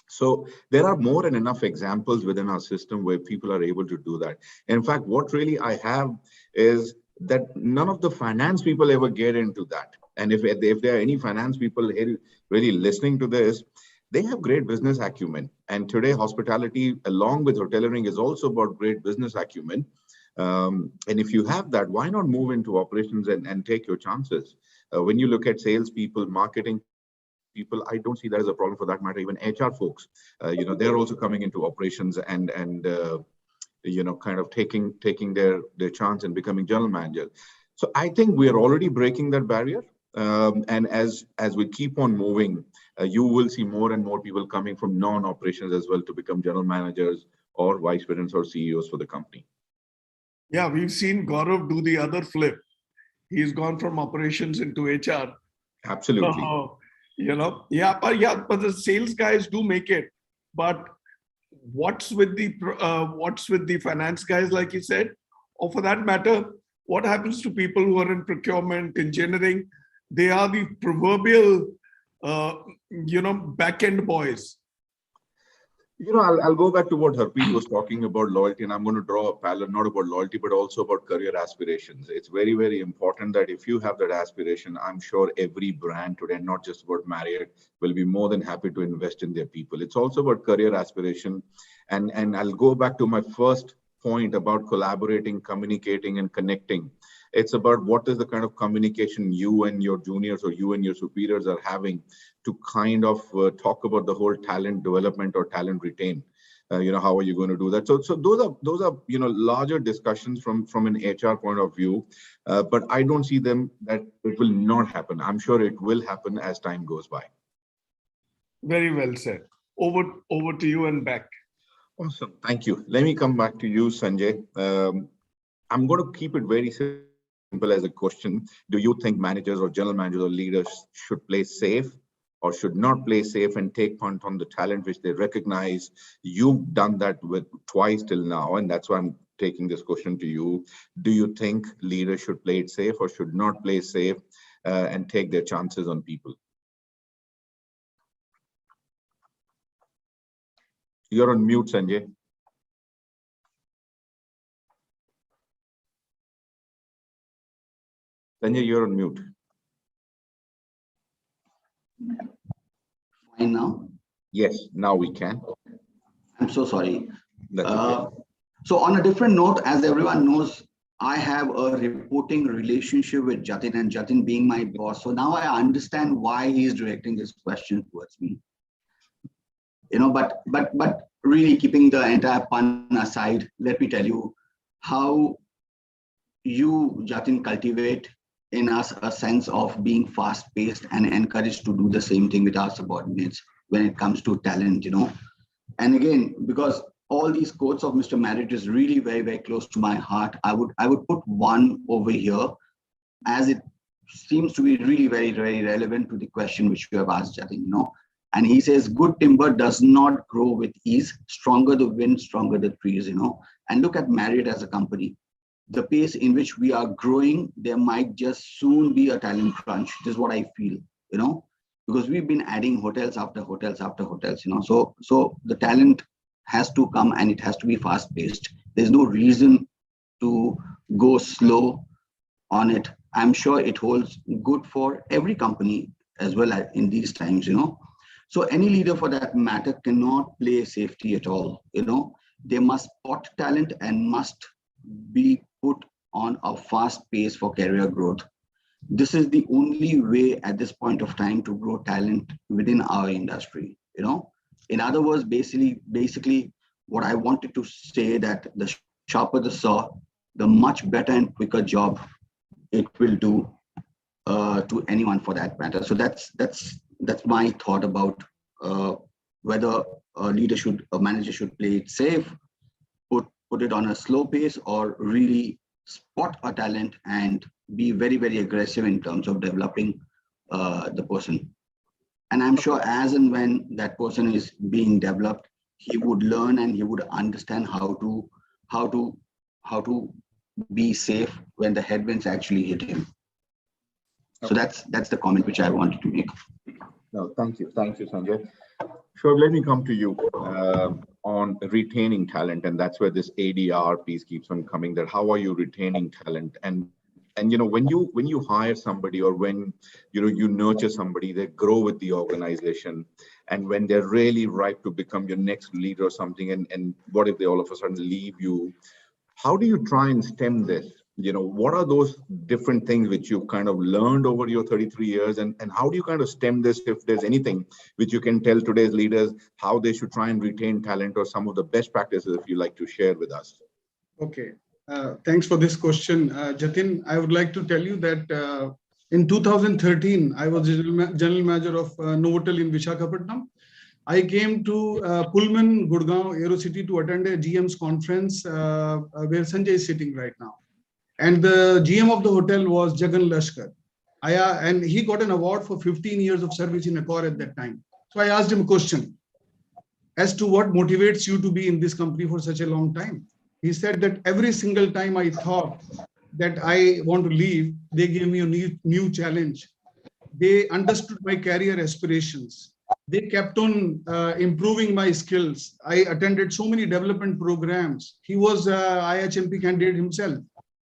So there are more than enough examples within our system where people are able to do that. In fact, what really I have is that none of the finance people ever get into that. And if there are any finance people really listening to this, they have great business acumen. And today, hospitality, along with hoteliering, is also about great business acumen. And if you have that, why not move into operations and take your chances? When you look at salespeople, marketing people, I don't see that as a problem for that matter. Even HR folks, they're also coming into operations and kind of taking their chance and becoming general manager. So I think we are already breaking that barrier. And as we keep on moving, you will see more and more people coming from non-operations as well to become general managers or vice presidents or CEOs for the company. Yeah, we've seen Gaurav do the other flip. He's gone from operations into HR. Absolutely. But the sales guys do make it. But what's with the finance guys, like you said, or for that matter, what happens to people who are in procurement, engineering? They are the proverbial, back-end boys. I'll go back to what Harpreet was talking about loyalty, and I'm going to draw a parallel, not about loyalty, but also about career aspirations. It's very, very important that if you have that aspiration, I'm sure every brand today, not just about Marriott, will be more than happy to invest in their people. It's also about career aspiration. And I'll go back to my first point about collaborating, communicating, and connecting. It's about what is the kind of communication you and your juniors or you and your superiors are having to kind of talk about the whole talent development or talent retain. How are you going to do that? So those are larger discussions from an HR point of view, but I don't see them that it will not happen. I'm sure it will happen as time goes by. Very well said. Over to you and back. Awesome. Thank you. Let me come back to you, Sanjay. I'm going to keep it very simple as a question. Do you think managers or general managers or leaders should play safe or should not play safe and take punt on the talent which they recognize? You've done that with twice till now, and that's why I'm taking this question to you. Do you think leaders should play it safe or should not play safe and take their chances on people? You're on mute, Sanjay. Sanjay, you're on mute. Fine now? Yes, now we can. I'm so sorry. That's okay. So on a different note, as everyone knows, I have a reporting relationship with Jatin, and Jatin being my boss. So now I understand why he's directing this question towards me. You know, but really keeping the entire pun aside, let me tell you how you, Jatin, cultivate in us a sense of being fast-paced and encouraged to do the same thing with our subordinates when it comes to talent, you know. And again, because all these quotes of Mr. Marriott is really very, very close to my heart, I would put one over here, as it seems to be really very, very relevant to the question which you have asked, Jatin, you know. And he says, good timber does not grow with ease. Stronger the wind, stronger the trees, you know. And look at Marriott as a company. The pace in which we are growing, there might just soon be a talent crunch. This is what I feel, you know, because we've been adding hotels after hotels after hotels, you know. So the talent has to come and it has to be fast paced. There's no reason to go slow on it. I'm sure it holds good for every company as well as in these times, you know. So any leader for that matter cannot play safety at all, you know. They must spot talent and must be put on a fast pace for career growth. This is the only way at this point of time to grow talent within our industry, you know. In other words, basically what I wanted to say that the sharper the saw, the much better and quicker job it will do to anyone for that matter. So that's my thought about whether a manager should play it safe, put it on a slow pace, or really spot a talent and be very, very aggressive in terms of developing the person. And I'm sure as and when that person is being developed, he would learn and he would understand how to be safe when the headwinds actually hit him. So that's the comment which I wanted to make. No, thank you, Sanjay. Sure, let me come to you on retaining talent, and that's where this ADR piece keeps on coming. That how are you retaining talent? And you know, when you hire somebody, or when you nurture somebody, they grow with the organization, and when they're really ripe to become your next leader or something, and what if they all of a sudden leave you? How do you try and stem this? You know, what are those different things which you've kind of learned over your 33 years, and how do you kind of stem this? If there's anything which you can tell today's leaders how they should try and retain talent, or some of the best practices if you like to share with us. Okay, thanks for this question. Jatin, I would like to tell you that in 2013, I was general manager of Novotel in Visakhapatnam. I came to Pullman, Gurgaon, Aerocity to attend a GM's conference where Sanjay is sitting right now. And the GM of the hotel was Jagan Lashkar. And he got an award for 15 years of service in Accor at that time. So I asked him a question as to what motivates you to be in this company for such a long time. He said that every single time I thought that I want to leave, they gave me a new challenge. They understood my career aspirations. They kept on improving my skills. I attended so many development programs. He was IHMP candidate himself.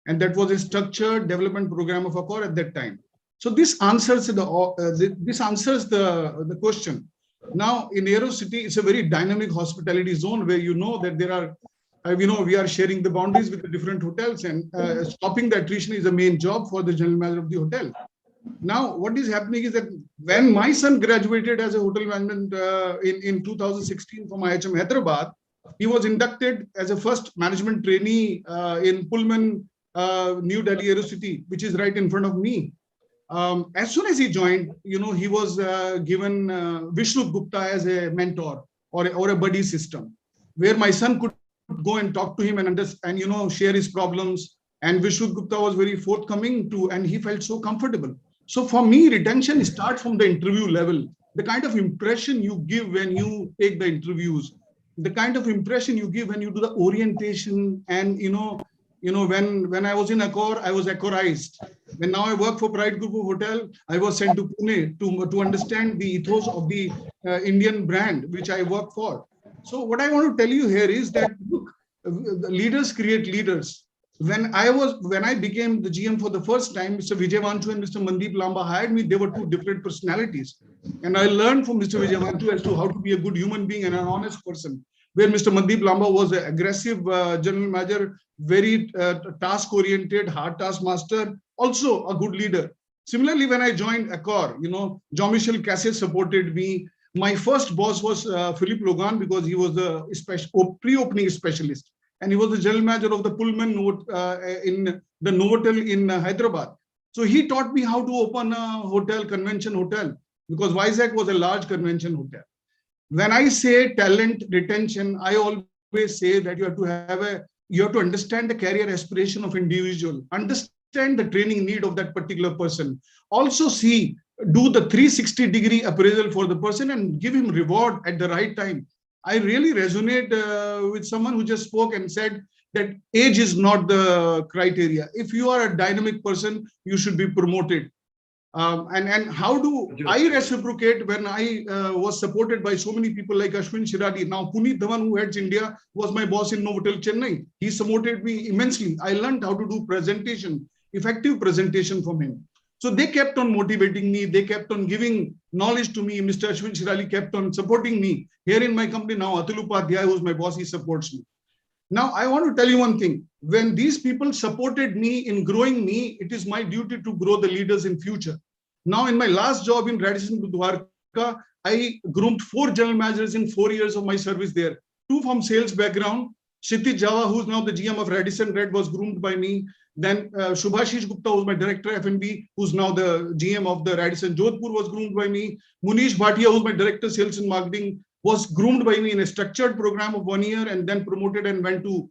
And that was a structured development program of Accor at that time. So this answers the question. Now in Aerocity, it's a very dynamic hospitality zone where you know that there are, we are sharing the boundaries with the different hotels, and stopping the attrition is the main job for the general manager of the hotel. Now, what is happening is that when my son graduated as a hotel management in 2016 from IHM Hyderabad, he was inducted as a first management trainee in Pullman, New Delhi Aerocity, which is right in front of me. As soon as he joined, he was given Vishnu Gupta as a mentor or a buddy system, where my son could go and talk to him and understand, share his problems. And Vishnu Gupta was very forthcoming too, and he felt so comfortable. So for me, retention starts from the interview level. The kind of impression you give when you take the interviews, the kind of impression you give when you do the orientation, and when I was in Accor, I was Accorized. When now I work for Pride Group of Hotel, I was sent to Pune to understand the ethos of the Indian brand which I work for. So what I want to tell you here is that, look, the leaders create leaders. When I became the GM for the first time, Mr. Vijay Vanchu and Mr. Mandeep Lamba hired me. They were two different personalities. And I learned from Mr. Vijay Vanchu as to how to be a good human being and an honest person. Where Mr. Mandeep Lamba was an aggressive general manager, very task-oriented, hard task master, also a good leader. Similarly, when I joined Accor, Jean-Michel Cassé supported me. My first boss was Philippe Logan, because he was the pre-opening specialist. And he was the general manager of the Pullman in the Novotel in Hyderabad. So he taught me how to open a convention hotel, because Vizag was a large convention hotel. When I say talent retention, I always say that you have to understand the career aspiration of individual, understand the training need of that particular person. Also do the 360-degree appraisal for the person and give him reward at the right time. I really resonate with someone who just spoke and said that age is not the criteria. If you are a dynamic person, you should be promoted. And how do I reciprocate when I was supported by so many people like Ashwin Shiradi? Now, Puneet Dhawan, who heads India, was my boss in Novotel Chennai. He supported me immensely. I learned how to do presentation, effective presentation from him. So they kept on motivating me. They kept on giving knowledge to me. Mr. Ashwin Shirali kept on supporting me. Here in my company now, Atul Upadhyay, who's my boss, he supports me. Now, I want to tell you one thing. When these people supported me in growing me, it is my duty to grow the leaders in future. Now, in my last job in Radisson, Dwarka, I groomed 4 general managers in 4 years of my service there. 2 from sales background. Sethi Java, who's now the GM of Radisson Red, was groomed by me. Then Subhashish Gupta, who's my director F&B, who's now the GM of the Radisson Jodhpur, was groomed by me. Munish Bhatia, who's my director sales and marketing, was groomed by me in a structured program of 1 year and then promoted and went to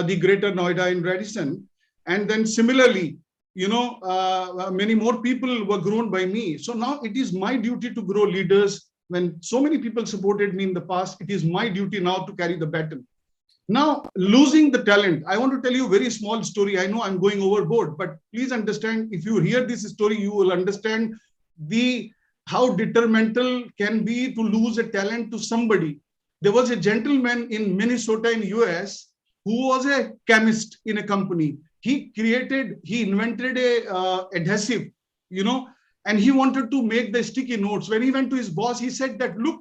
the Greater Noida in Radisson. And then similarly, many more people were groomed by me. So now it is my duty to grow leaders. When so many people supported me in the past, it is my duty now to carry the baton. Now, losing the talent, I want to tell you a very small story. I know I'm going overboard, but please understand, if you hear this story, you will understand how detrimental can be to lose a talent to somebody. There was a gentleman in Minnesota in US who was a chemist in a company. He invented a adhesive, and he wanted to make the sticky notes. When he went to his boss, he said that, look,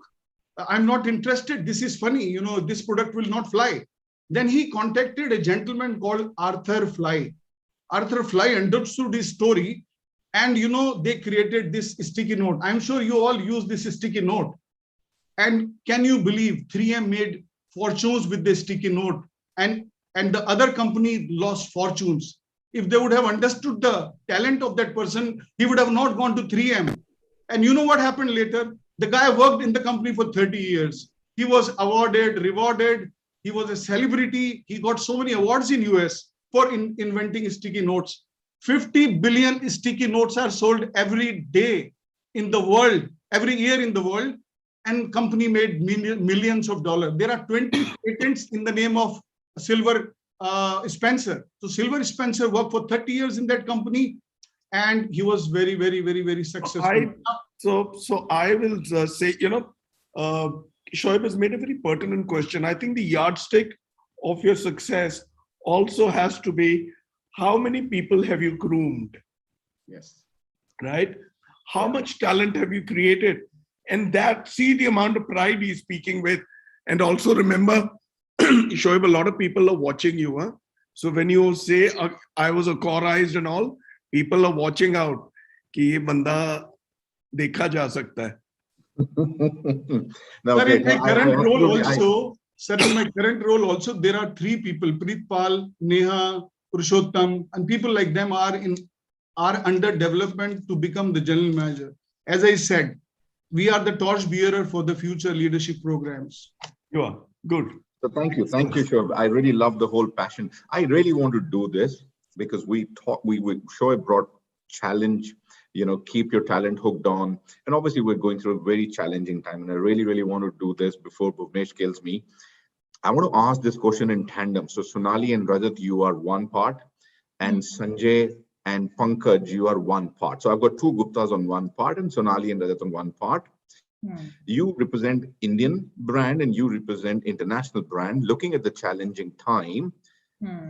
I'm not interested. This is funny. This product will not fly. Then he contacted a gentleman called Arthur Fly. Arthur Fly understood his story, and they created this sticky note. I'm sure you all use this sticky note. And can you believe 3M made fortunes with the sticky note, and the other company lost fortunes? If they would have understood the talent of that person, he would have not gone to 3M. And you know what happened later? The guy worked in the company for 30 years. He was awarded, rewarded. He was a celebrity. He got so many awards in US for inventing sticky notes. 50 billion sticky notes are sold every day in the world, every year in the world, and company made millions of dollars. There are 20 patents in the name of Silver Spencer. So Silver Spencer worked for 30 years in that company, and he was very, very, very, very successful. So I will say, Shoeb has made a very pertinent question. I think the yardstick of your success also has to be, how many people have you groomed? Yes. Right? How much talent have you created? And see the amount of pride he's speaking with. And also remember, Shoeb, a lot of people are watching you. Huh? So when you say, I was Accorized and all, people are watching out. Ki ye banda dekha ja sakta hai. No, Sir, in my current role also, there are 3 people: Preetpal, Neha, Purushottam, and people like them are under development to become the general manager. As I said, we are the torch bearer for the future leadership programs. You are good. So thank you, Shoeb. I really love the whole passion. I really want to do this because Shoeb brought challenge. Keep your talent hooked on. And obviously we're going through a very challenging time. And I really, really want to do this before Bhuvanesh kills me. I want to ask this question in tandem. So Sonali and Rajat, you are one part, and Sanjay and Pankaj, you are one part. So I've got two Guptas on one part and Sonali and Rajat on one part. You represent Indian brand and you represent international brand. Looking at the challenging time,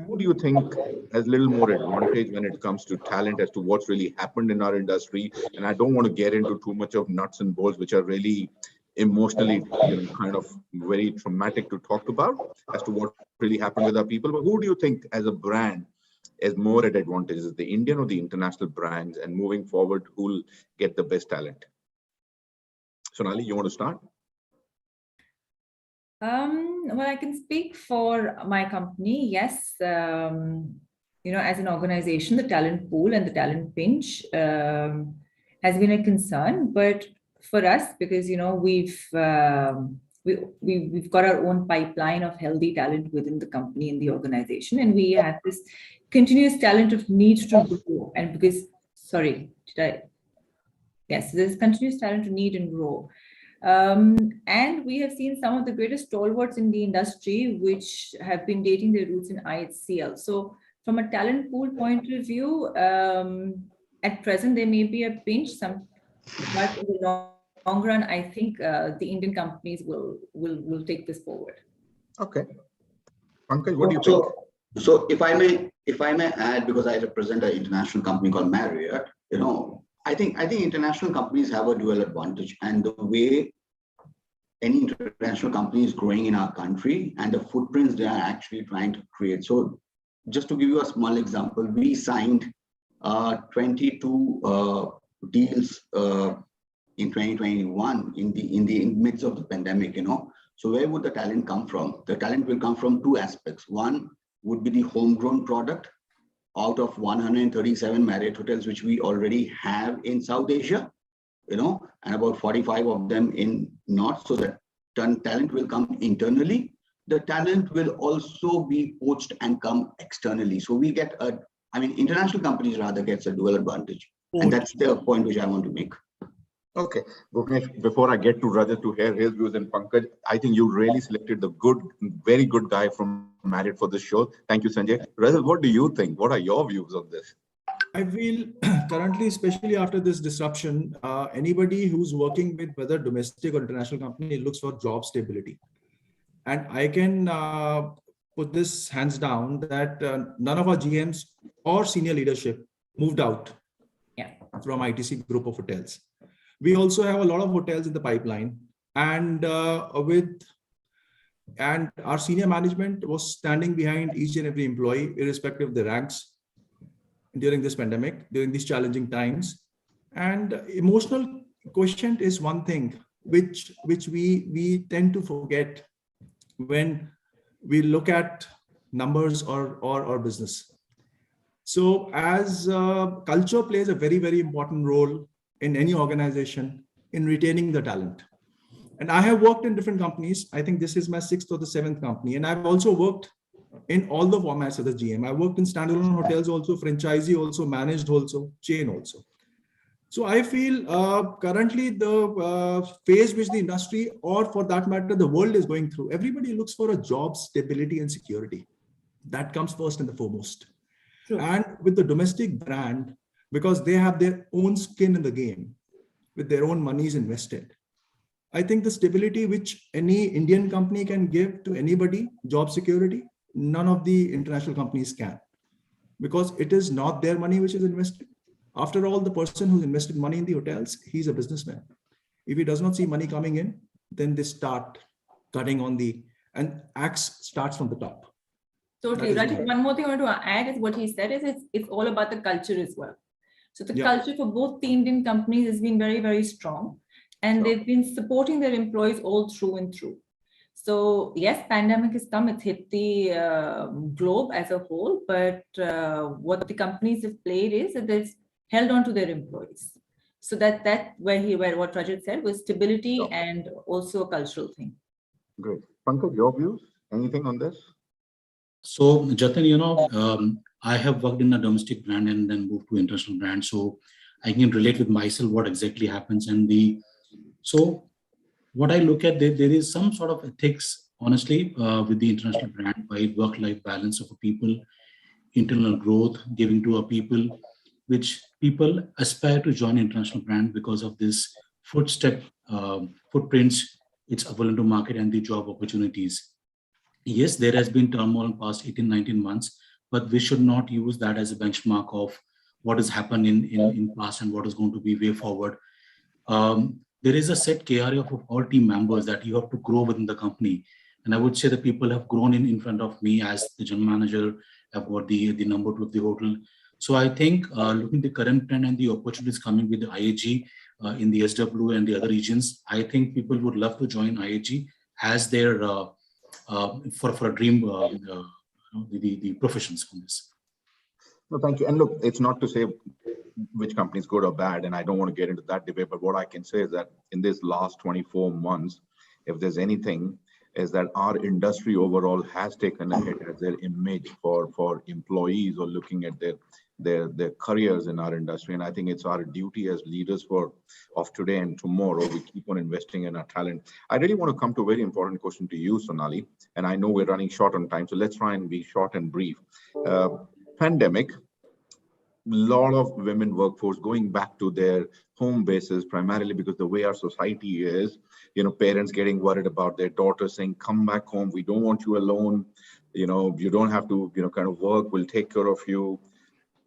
who do you think has a little more advantage when it comes to talent as to what's really happened in our industry? And I don't want to get into too much of nuts and bolts, which are really emotionally, kind of very traumatic to talk about as to what really happened with our people. But who do you think as a brand is more at advantage? Is it the Indian or the international brands? And moving forward, who'll get the best talent? Sonali, you want to start? Well, I can speak for my company. Yes, as an organization, the talent pool and the talent pinch has been a concern. But for us, because we've got our own pipeline of healthy talent within the company and the organization, and we have this continuous talent of need to grow. And because, there's continuous talent to need and grow. And we have seen some of the greatest stalwarts in the industry, which have been dating their roots in IHCL. So from a talent pool point of view, at present, there may be a pinch, but in the long run, I think the Indian companies will take this forward. Okay. Pankaj, what do you think? So if I may add, because I represent an international company called Marriott, I think international companies have a dual advantage, and the way any international company is growing in our country and the footprints they are actually trying to create. So just to give you a small example, we signed 22 deals in 2021 in the midst of the pandemic. So where would the talent come from? The talent will come from two aspects. One would be the homegrown product out of 137 Marriott hotels, which we already have in South Asia, and about 45 of them in North. So that talent will come internally. The talent will also be poached and come externally. So we get international companies rather gets a dual advantage. And that's the point which I want to make. Okay, Bhuvanesh, before I get to Rajat to hear his views, and Pankaj, I think you really selected the very good guy from Marriott for this show. Thank you, Sanjay. Rajat, what do you think? What are your views on this? I feel currently, especially after this disruption, anybody who's working with whether domestic or international company looks for job stability. And I can put this hands down that none of our GMs or senior leadership moved out from ITC group of hotels. We also have a lot of hotels in the pipeline, and our senior management was standing behind each and every employee, irrespective of the ranks, during this pandemic, during these challenging times. And emotional quotient is one thing which we tend to forget when we look at numbers or business. So as culture plays a very, very important role in any organization in retaining the talent. And I have worked in different companies. I think this is my 6th or the 7th company. And I've also worked in all the formats of the GM. I worked in standalone hotels also, franchisee also, managed also, chain also. So I feel currently the phase which the industry, or for that matter, the world is going through, everybody looks for a job stability and security. That comes first and the foremost. Sure. And with the domestic brand, because they have their own skin in the game, with their own monies invested, I think the stability which any Indian company can give to anybody, job security, none of the international companies can, because it is not their money which is invested. After all, the person who's invested money in the hotels, he's a businessman. If he does not see money coming in, then they start cutting on and axe starts from the top. Totally. Rajat, one more thing I want to add is what he said is it's all about the culture as well. So the culture for both the Indian companies has been very, very strong, and they've been supporting their employees all through and through. So yes, pandemic has come, it's hit the globe as a whole, but what the companies have played is that they've held on to their employees. So that where what Rajat said was stability and also a cultural thing. Great. Pankaj, your views? Anything on this? So Jatin, I have worked in a domestic brand and then moved to international brand. So I can relate with myself what exactly happens. So what I look at, there is some sort of ethics honestly, with the international brand, by work-life balance of a people, internal growth, giving to a people, which people aspire to join international brand because of this footprints it's available to market and the job opportunities. Yes, there has been turmoil in past 18, 19 months, but we should not use that as a benchmark of what has happened in past and what is going to be way forward. There is a set KRA of all team members that you have to grow within the company. And I would say that people have grown in front of me as the general manager. I've got the number 2 of the hotel. So I think looking at the current trend and the opportunities coming with the IHG in the SW and the other regions, I think people would love to join IHG as their for a dream the professions on this. No, thank you. And look, it's not to say which company is good or bad, and I don't want to get into that debate, but what I can say is that in this last 24 months, if there's anything, is that our industry overall has taken a hit as their image for employees or looking at their careers in our industry. And I think it's our duty as leaders of today and tomorrow, we keep on investing in our talent. I really want to come to a very important question to you, Sonali, and I know we're running short on time, so let's try and be short and brief. Pandemic, lot of women workforce going back to their home bases, primarily because the way our society is, parents getting worried about their daughters saying, come back home, we don't want you alone, you don't have to, kind of work, we'll take care of you.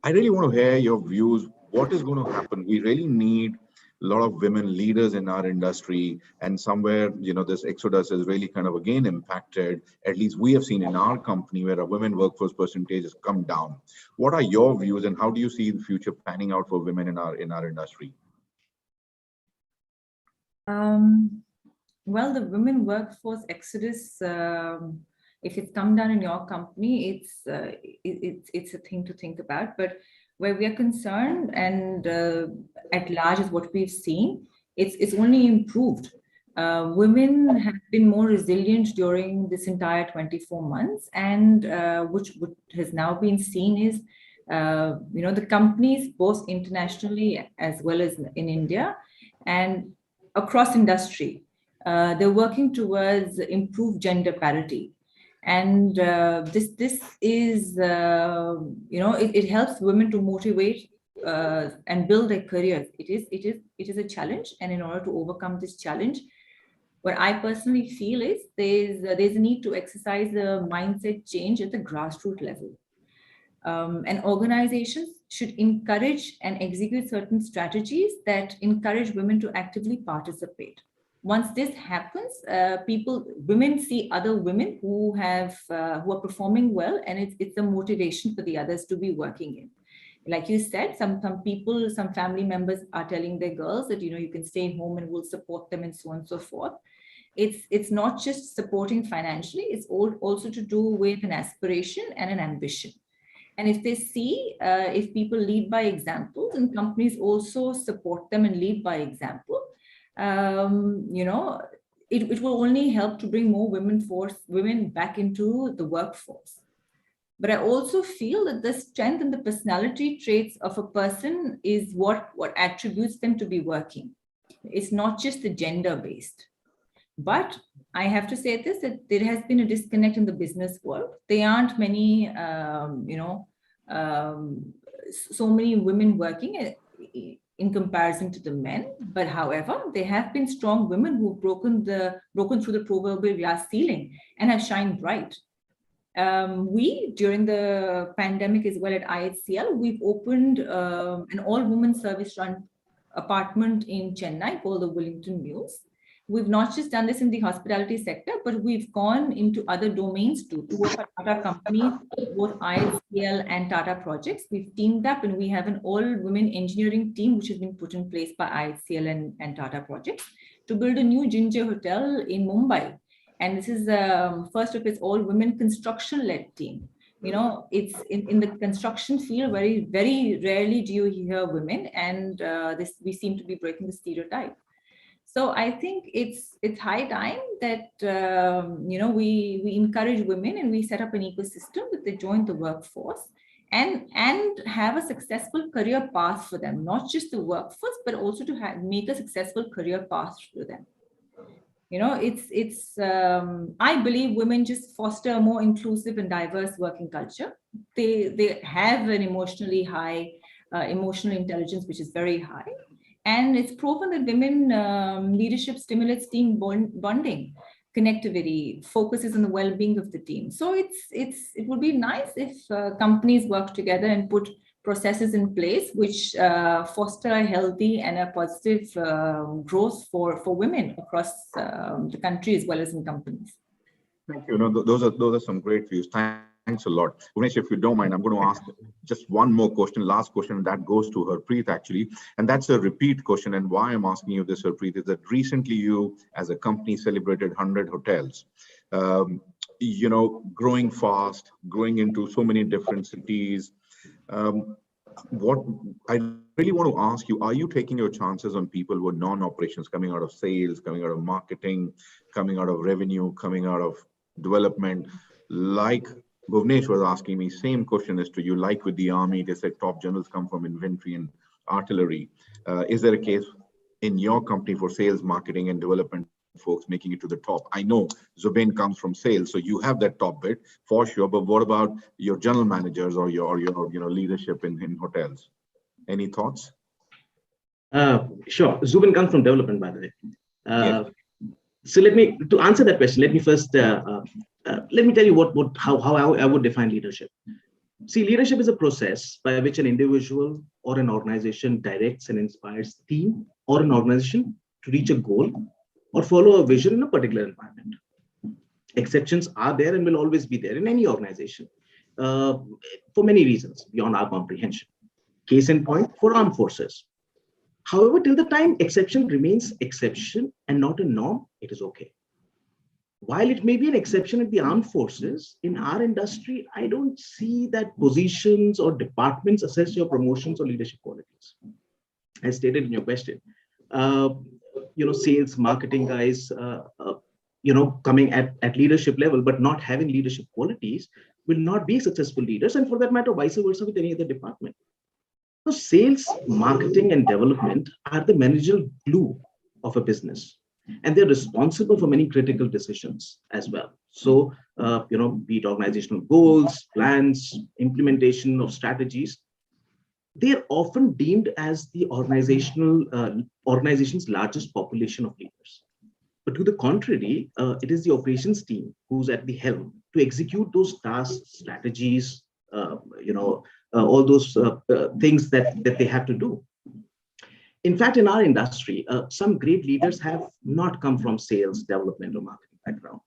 I really want to hear your views. What is going to happen? We really need a lot of women leaders in our industry, and somewhere, this exodus has really kind of again impacted, at least we have seen in our company, where a women workforce percentage has come down. What are your views, and how do you see the future panning out for women in our industry? Well, the women workforce exodus, if it's come down in your company, it's a thing to think about. But where we are concerned, and at large is what we've seen, it's only improved. Women have been more resilient during this entire 24 months, and which has now been seen is, the companies, both internationally as well as in India and across industry, they're working towards improved gender parity. And this is, it helps women to motivate and build their careers. It is a challenge, and in order to overcome this challenge, what I personally feel is there's a need to exercise a mindset change at the grassroots level. And organizations should encourage and execute certain strategies that encourage women to actively participate. Once this happens, women see other women who are performing well, and it's a motivation for the others to be working in. Like you said, some people, some family members are telling their girls that, you can stay home and we'll support them, and so on and so forth. It's not just supporting financially, it's also to do with an aspiration and an ambition. And if they see, if people lead by example, and companies also support them and lead by example, it will only help to bring more women back into the workforce. But I also feel that the strength and the personality traits of a person is what attributes them to be working. It's not just the gender based. But I have to say this, that there has been a disconnect in the business world. There aren't many, so many women working in comparison to the men. But however, there have been strong women who've broken through the proverbial glass ceiling and have shined bright. We, during the pandemic as well at IHCL, we've opened an all-woman service-run apartment in Chennai called the Wellington Mews. We've not just done this in the hospitality sector, but we've gone into other domains too. Two of our Tata companies, both IHCL and Tata Projects, we've teamed up, and we have an all-women engineering team which has been put in place by IHCL and Tata Projects to build a new Ginger hotel in Mumbai. And this is the first of its all-women construction-led team. It's in the construction field, very, very rarely do you hear women, and we seem to be breaking the stereotype. So I think it's high time that we encourage women, and we set up an ecosystem that they join the workforce and have a successful career path for them, not just the workforce, but also to make a successful career path for them. I believe women just foster a more inclusive and diverse working culture. They have an emotionally high, emotional intelligence, which is very high. And it's proven that women leadership stimulates team bonding, connectivity, focuses on the well-being of the team. So it would be nice if companies work together and put processes in place which foster a healthy and a positive growth for women across the country as well as in companies. Thank you. Those are some great views. Thanks a lot. Bhuvanesh, if you don't mind, I'm going to ask just one more question, last question, and that goes to Harpreet actually. And that's a repeat question. And why I'm asking you this, Harpreet, is that recently you as a company celebrated 100 hotels. Growing fast, growing into so many different cities. What I really want to ask you, are you taking your chances on people who are non-operations, coming out of sales, coming out of marketing, coming out of revenue, coming out of development? Like Bhuvanesh was asking me, same question as to you, like with the army, they said top generals come from infantry and artillery. Is there a case in your company for sales, marketing and development folks making it to the top? I know Zubain comes from sales, so you have that top bit for sure. But what about your general managers or your leadership in hotels? Any thoughts? Sure. Zubain comes from development, by the way. Yes. So to answer that question, let me first let me tell you how I would define leadership. See, leadership is a process by which an individual or an organization directs and inspires the team or an organization to reach a goal or follow a vision in a particular environment. Exceptions are there and will always be there in any organization for many reasons beyond our comprehension. Case in point, for armed forces. However, till the time exception remains exception and not a norm, it is okay. While it may be an exception at the armed forces, in our industry, I don't see that positions or departments assess your promotions or leadership qualities. As stated in your question, sales, marketing guys, coming at leadership level, but not having leadership qualities will not be successful leaders. And for that matter, vice versa with any other department. So sales, marketing, and development are the managerial glue of a business. And they're responsible for many critical decisions as well. So, be it organizational goals, plans, implementation of strategies, they are often deemed as the organization's largest population of leaders. But to the contrary, it is the operations team who's at the helm to execute those tasks, strategies, all those things that they have to do. In fact, in our industry, some great leaders have not come from sales, development, or marketing background,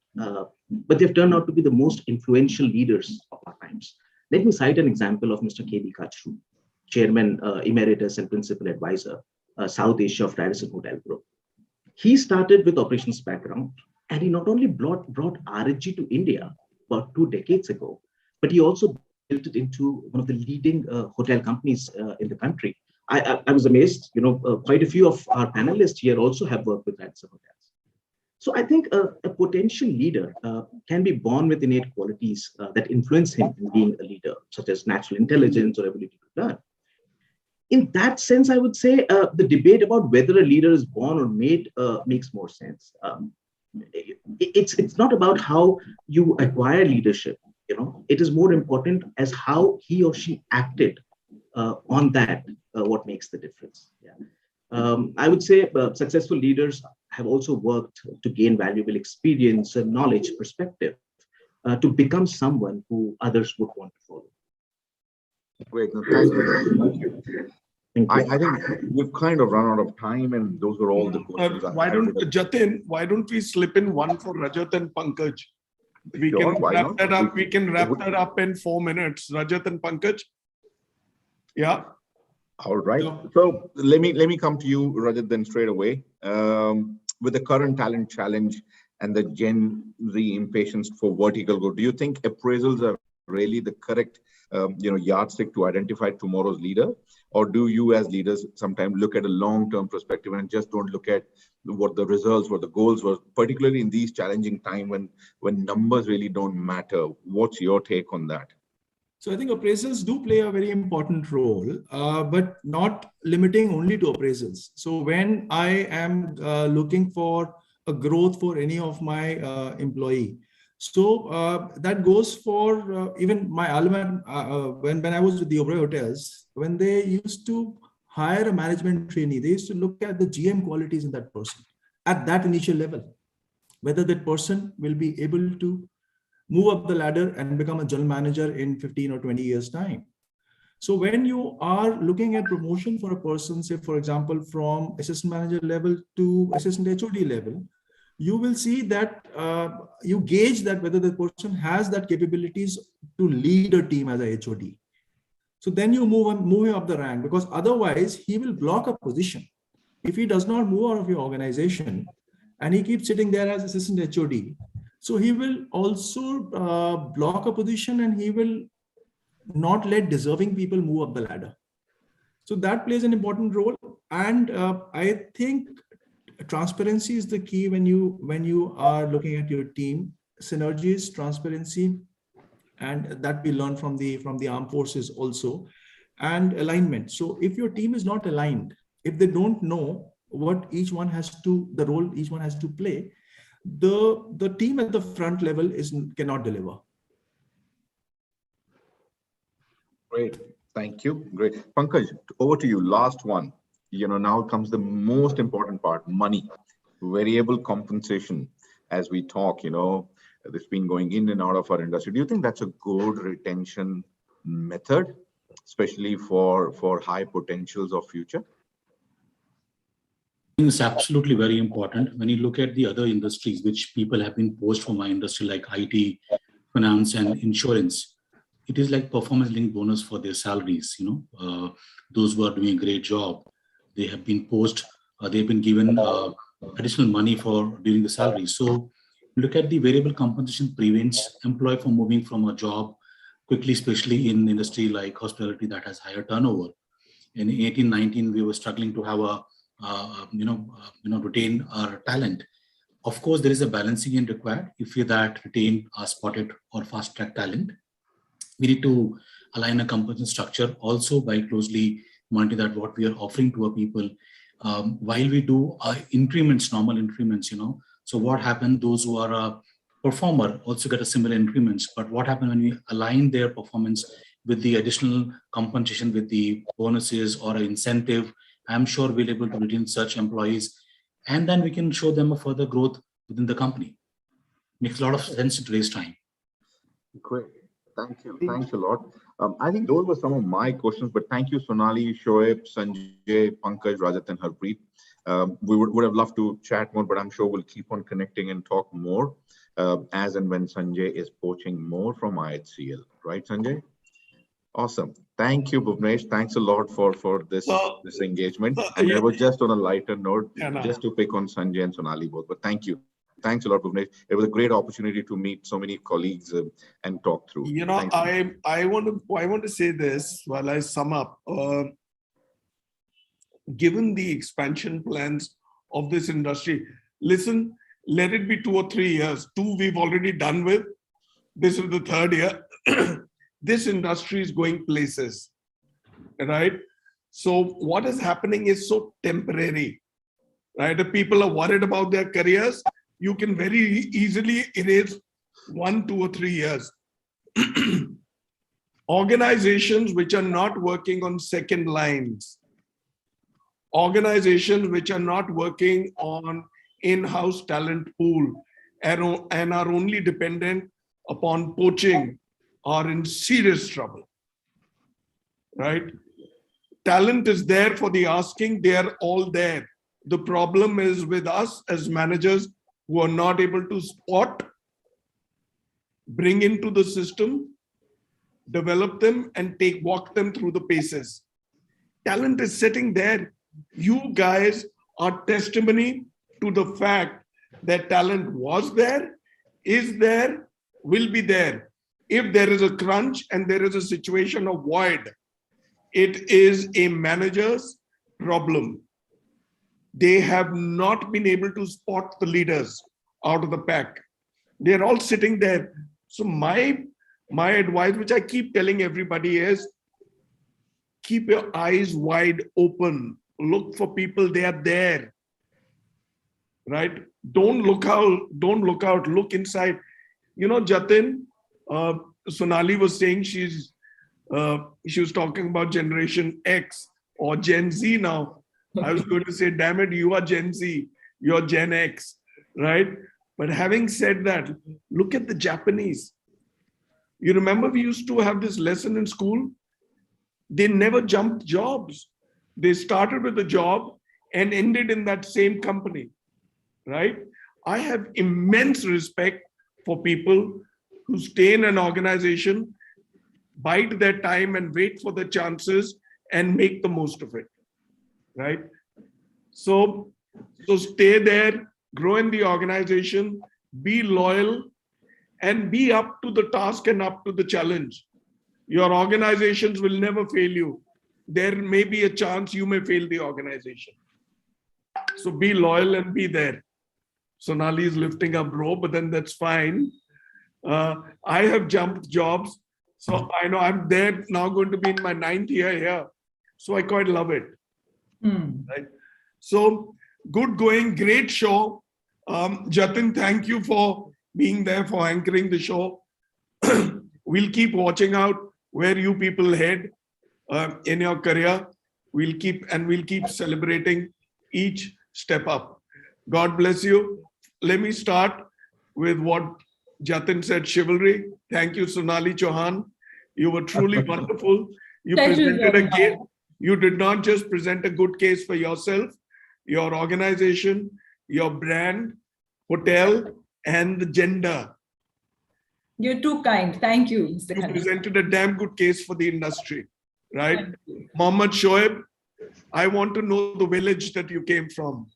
but they've turned out to be the most influential leaders of our times. Let me cite an example of Mr. K.B. Kachru, Chairman Emeritus and Principal Advisor, South Asia of Radisson Hotel Group. He started with operations background, and he not only brought RHG to India about 2 decades ago, but he also built it into one of the leading hotel companies in the country. I was amazed, quite a few of our panelists here also have worked with Radisson Hotels. So I think a potential leader can be born with innate qualities that influence him in being a leader, such as natural intelligence or ability to learn. In that sense, I would say the debate about whether a leader is born or made makes more sense. It's not about how you acquire leadership. It is more important as how he or she acted on that, what makes the difference. Yeah. I would say successful leaders have also worked to gain valuable experience and knowledge, perspective, to become someone who others would want to follow. Great. No, thank you. I think we've kind of run out of time, and those were all the questions. Jatin, why don't we slip in one for Rajat and Pankaj? We can wrap that up. We can wrap that up in 4 minutes. Rajat and Pankaj. Yeah. All right. So let me come to you, Rajat, then straight away. With the current talent challenge and the Gen Z impatience for vertical growth, do you think appraisals are really the correct yardstick to identify tomorrow's leader? Or do you as leaders sometimes look at a long-term perspective and just don't look at what the results, what the goals were, particularly in these challenging times when numbers really don't matter? What's your take on that? So I think appraisals do play a very important role, but not limiting only to appraisals. So when I am looking for a growth for any of my employee. So that goes for even my alumni. When I was with the Vohra hotels, when they used to hire a management trainee, they used to look at the GM qualities in that person at that initial level, whether that person will be able to move up the ladder and become a general manager in 15 or 20 years time. So when you are looking at promotion for a person, say for example, from assistant manager level to assistant HOD level, you will see that you gauge that whether the person has that capabilities to lead a team as a HOD. So then you move him up the rank, because otherwise he will block a position. If he does not move out of your organization and he keeps sitting there as assistant HOD, so he will also block a position, and he will not let deserving people move up the ladder. So that plays an important role. And I think transparency is the key when you are looking at your team. Synergies, transparency, and that we learn from the armed forces also, and alignment. So if your team is not aligned, if they don't know what each one has to, the role each one has to play, the team at the front level cannot deliver. Great, thank you. Great, Pankaj, over to you. Last one. Now comes the most important part: money, variable compensation. As we talk, this been going in and out of our industry. Do you think that's a good retention method, especially for high potentials of future? It's absolutely very important. When you look at the other industries which people have been poached from my industry, like IT, finance, and insurance, it is like performance-linked bonus for their salaries. Those who are doing a great job, they have been poached. They've been given additional money during the salary. So look at the variable compensation prevents employee from moving from a job quickly, especially in industry like hospitality that has higher turnover. In 1819, we were struggling to have retain our talent. Of course, there is a balancing in required. If you that retain our spotted or fast track talent, we need to align a compensation structure also by closely monitoring that what we are offering to our people. While we do increments, normal increments, so what happened, those who are a performer also get a similar increments, but what happened when we align their performance with the additional compensation, with the bonuses or an incentive, I'm sure we'll be able to retain such employees, and then we can show them a further growth within the company. Makes a lot of sense in today's time. Great. Thank you. Thanks a lot. I think those were some of my questions, but thank you, Sonali, Shoeb, Sanjay, Pankaj, Rajat, and Harpreet. We would have loved to chat more, but I'm sure we'll keep on connecting and talk more as and when Sanjay is poaching more from IHCL. Right, Sanjay? Awesome. Thank you, Bhuvanesh. Thanks a lot for this engagement. And I was just on a lighter note, just to pick on Sanjay and Sonali both, but thank you. Thanks a lot, Bhuvanesh. It was a great opportunity to meet so many colleagues and talk through. I want to say this while I sum up. Given the expansion plans of this industry, listen, let it be 2 or 3 years. 2 we've already done with. This is the 3rd year. This industry is going places, right? So what is happening is so temporary, right? If people are worried about their careers, you can very easily erase 1, 2, or 3 years. Organizations which are not working on second lines, organizations which are not working on in-house talent pool and are only dependent upon poaching, are in serious trouble, right? Talent is there for the asking. They are all there. The problem is with us as managers who are not able to spot, bring into the system, develop them, and walk them through the paces. Talent is sitting there. You guys are testimony to the fact that talent was there, is there, will be there. If there is a crunch and there is a situation of void, it is a manager's problem. They have not been able to spot the leaders out of the pack. They're all sitting there. So my advice, which I keep telling everybody, is keep your eyes wide open. Look for people, they are there, right? don't look out, look inside. You know, Jatin, Sonali was saying she was talking about Generation X or Gen Z now. I was going to say, damn it, you are Gen Z, you're Gen X, right? But having said that, look at the Japanese. You remember we used to have this lesson in school? They never jumped jobs. They started with a job and ended in that same company, right? I have immense respect for people who stay in an organization, bide their time and wait for the chances and make the most of it, right? So stay there, grow in the organization, be loyal, and be up to the task and up to the challenge. Your organizations will never fail you. There may be a chance you may fail the organization. So be loyal and be there. Sonali is lifting up bro, but then that's fine. I have jumped jobs. So I know I'm there now, going to be in my 9th year here. So I quite love it. Right? So good going, great show. Jatin, thank you for being there, for anchoring the show. We'll keep watching out where you people head in your career. We'll keep celebrating each step up. God bless you. Let me start with what Jatin said, chivalry. Thank you, Sonali Chauhan. You were truly wonderful. You presented a case. You did not just present a good case for yourself, your organization, your brand, hotel, and the gender. You're too kind. Thank you, Mr. You Khanna. presented a damn good case for the industry, right? Mohammed, Shoeb, I want to know the village that you came from.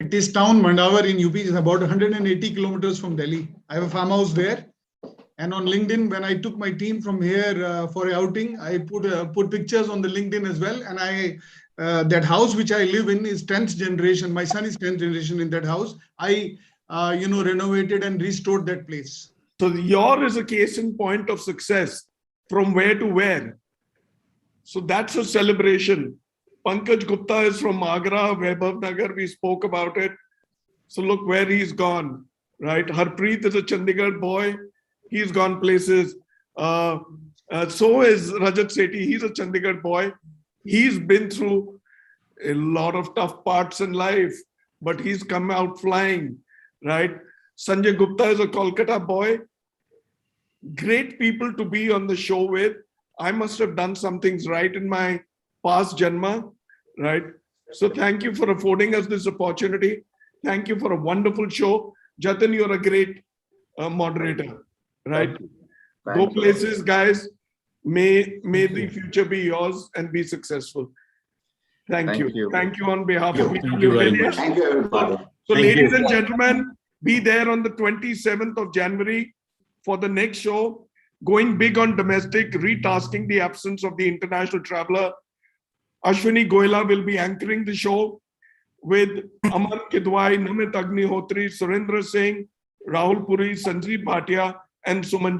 It is town Mandawar in UP. It's about 180 kilometers from Delhi. I have a farmhouse there. And on LinkedIn, when I took my team from here for an outing, I put pictures on the LinkedIn as well. And that house which I live in is 10th generation. My son is 10th generation in that house. I renovated and restored that place. So yours is a case in point of success. From where to where? So that's a celebration. Pankaj Gupta is from Agra, Vaibhav Nagar. We spoke about it. So look where he's gone, right? Harpreet is a Chandigarh boy. He's gone places. So is Rajat Sethi. He's a Chandigarh boy. He's been through a lot of tough parts in life, but he's come out flying, right? Sanjay Gupta is a Kolkata boy. Great people to be on the show with. I must have done some things right in my past janma, right? So thank you for affording us this opportunity. Thank you for a wonderful show. Jatin, you're a great moderator, right? Go places, guys. May the future be yours and be successful. Thank you. Thank you on behalf of BW HOTELIER. Thank you, everybody. So ladies and gentlemen, be there on the 27th of January for the next show, going big on domestic, retasking the absence of the international traveler. Ashwini Goyla will be anchoring the show with Aman Kidwai, Namit Agnihotri, Surendra Singh, Rahul Puri, Sanjeev Bhatia, and Suman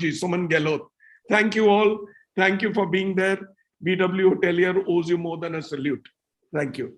Gehlot. Thank you all. Thank you for being there. BW HOTELIER owes you more than a salute. Thank you.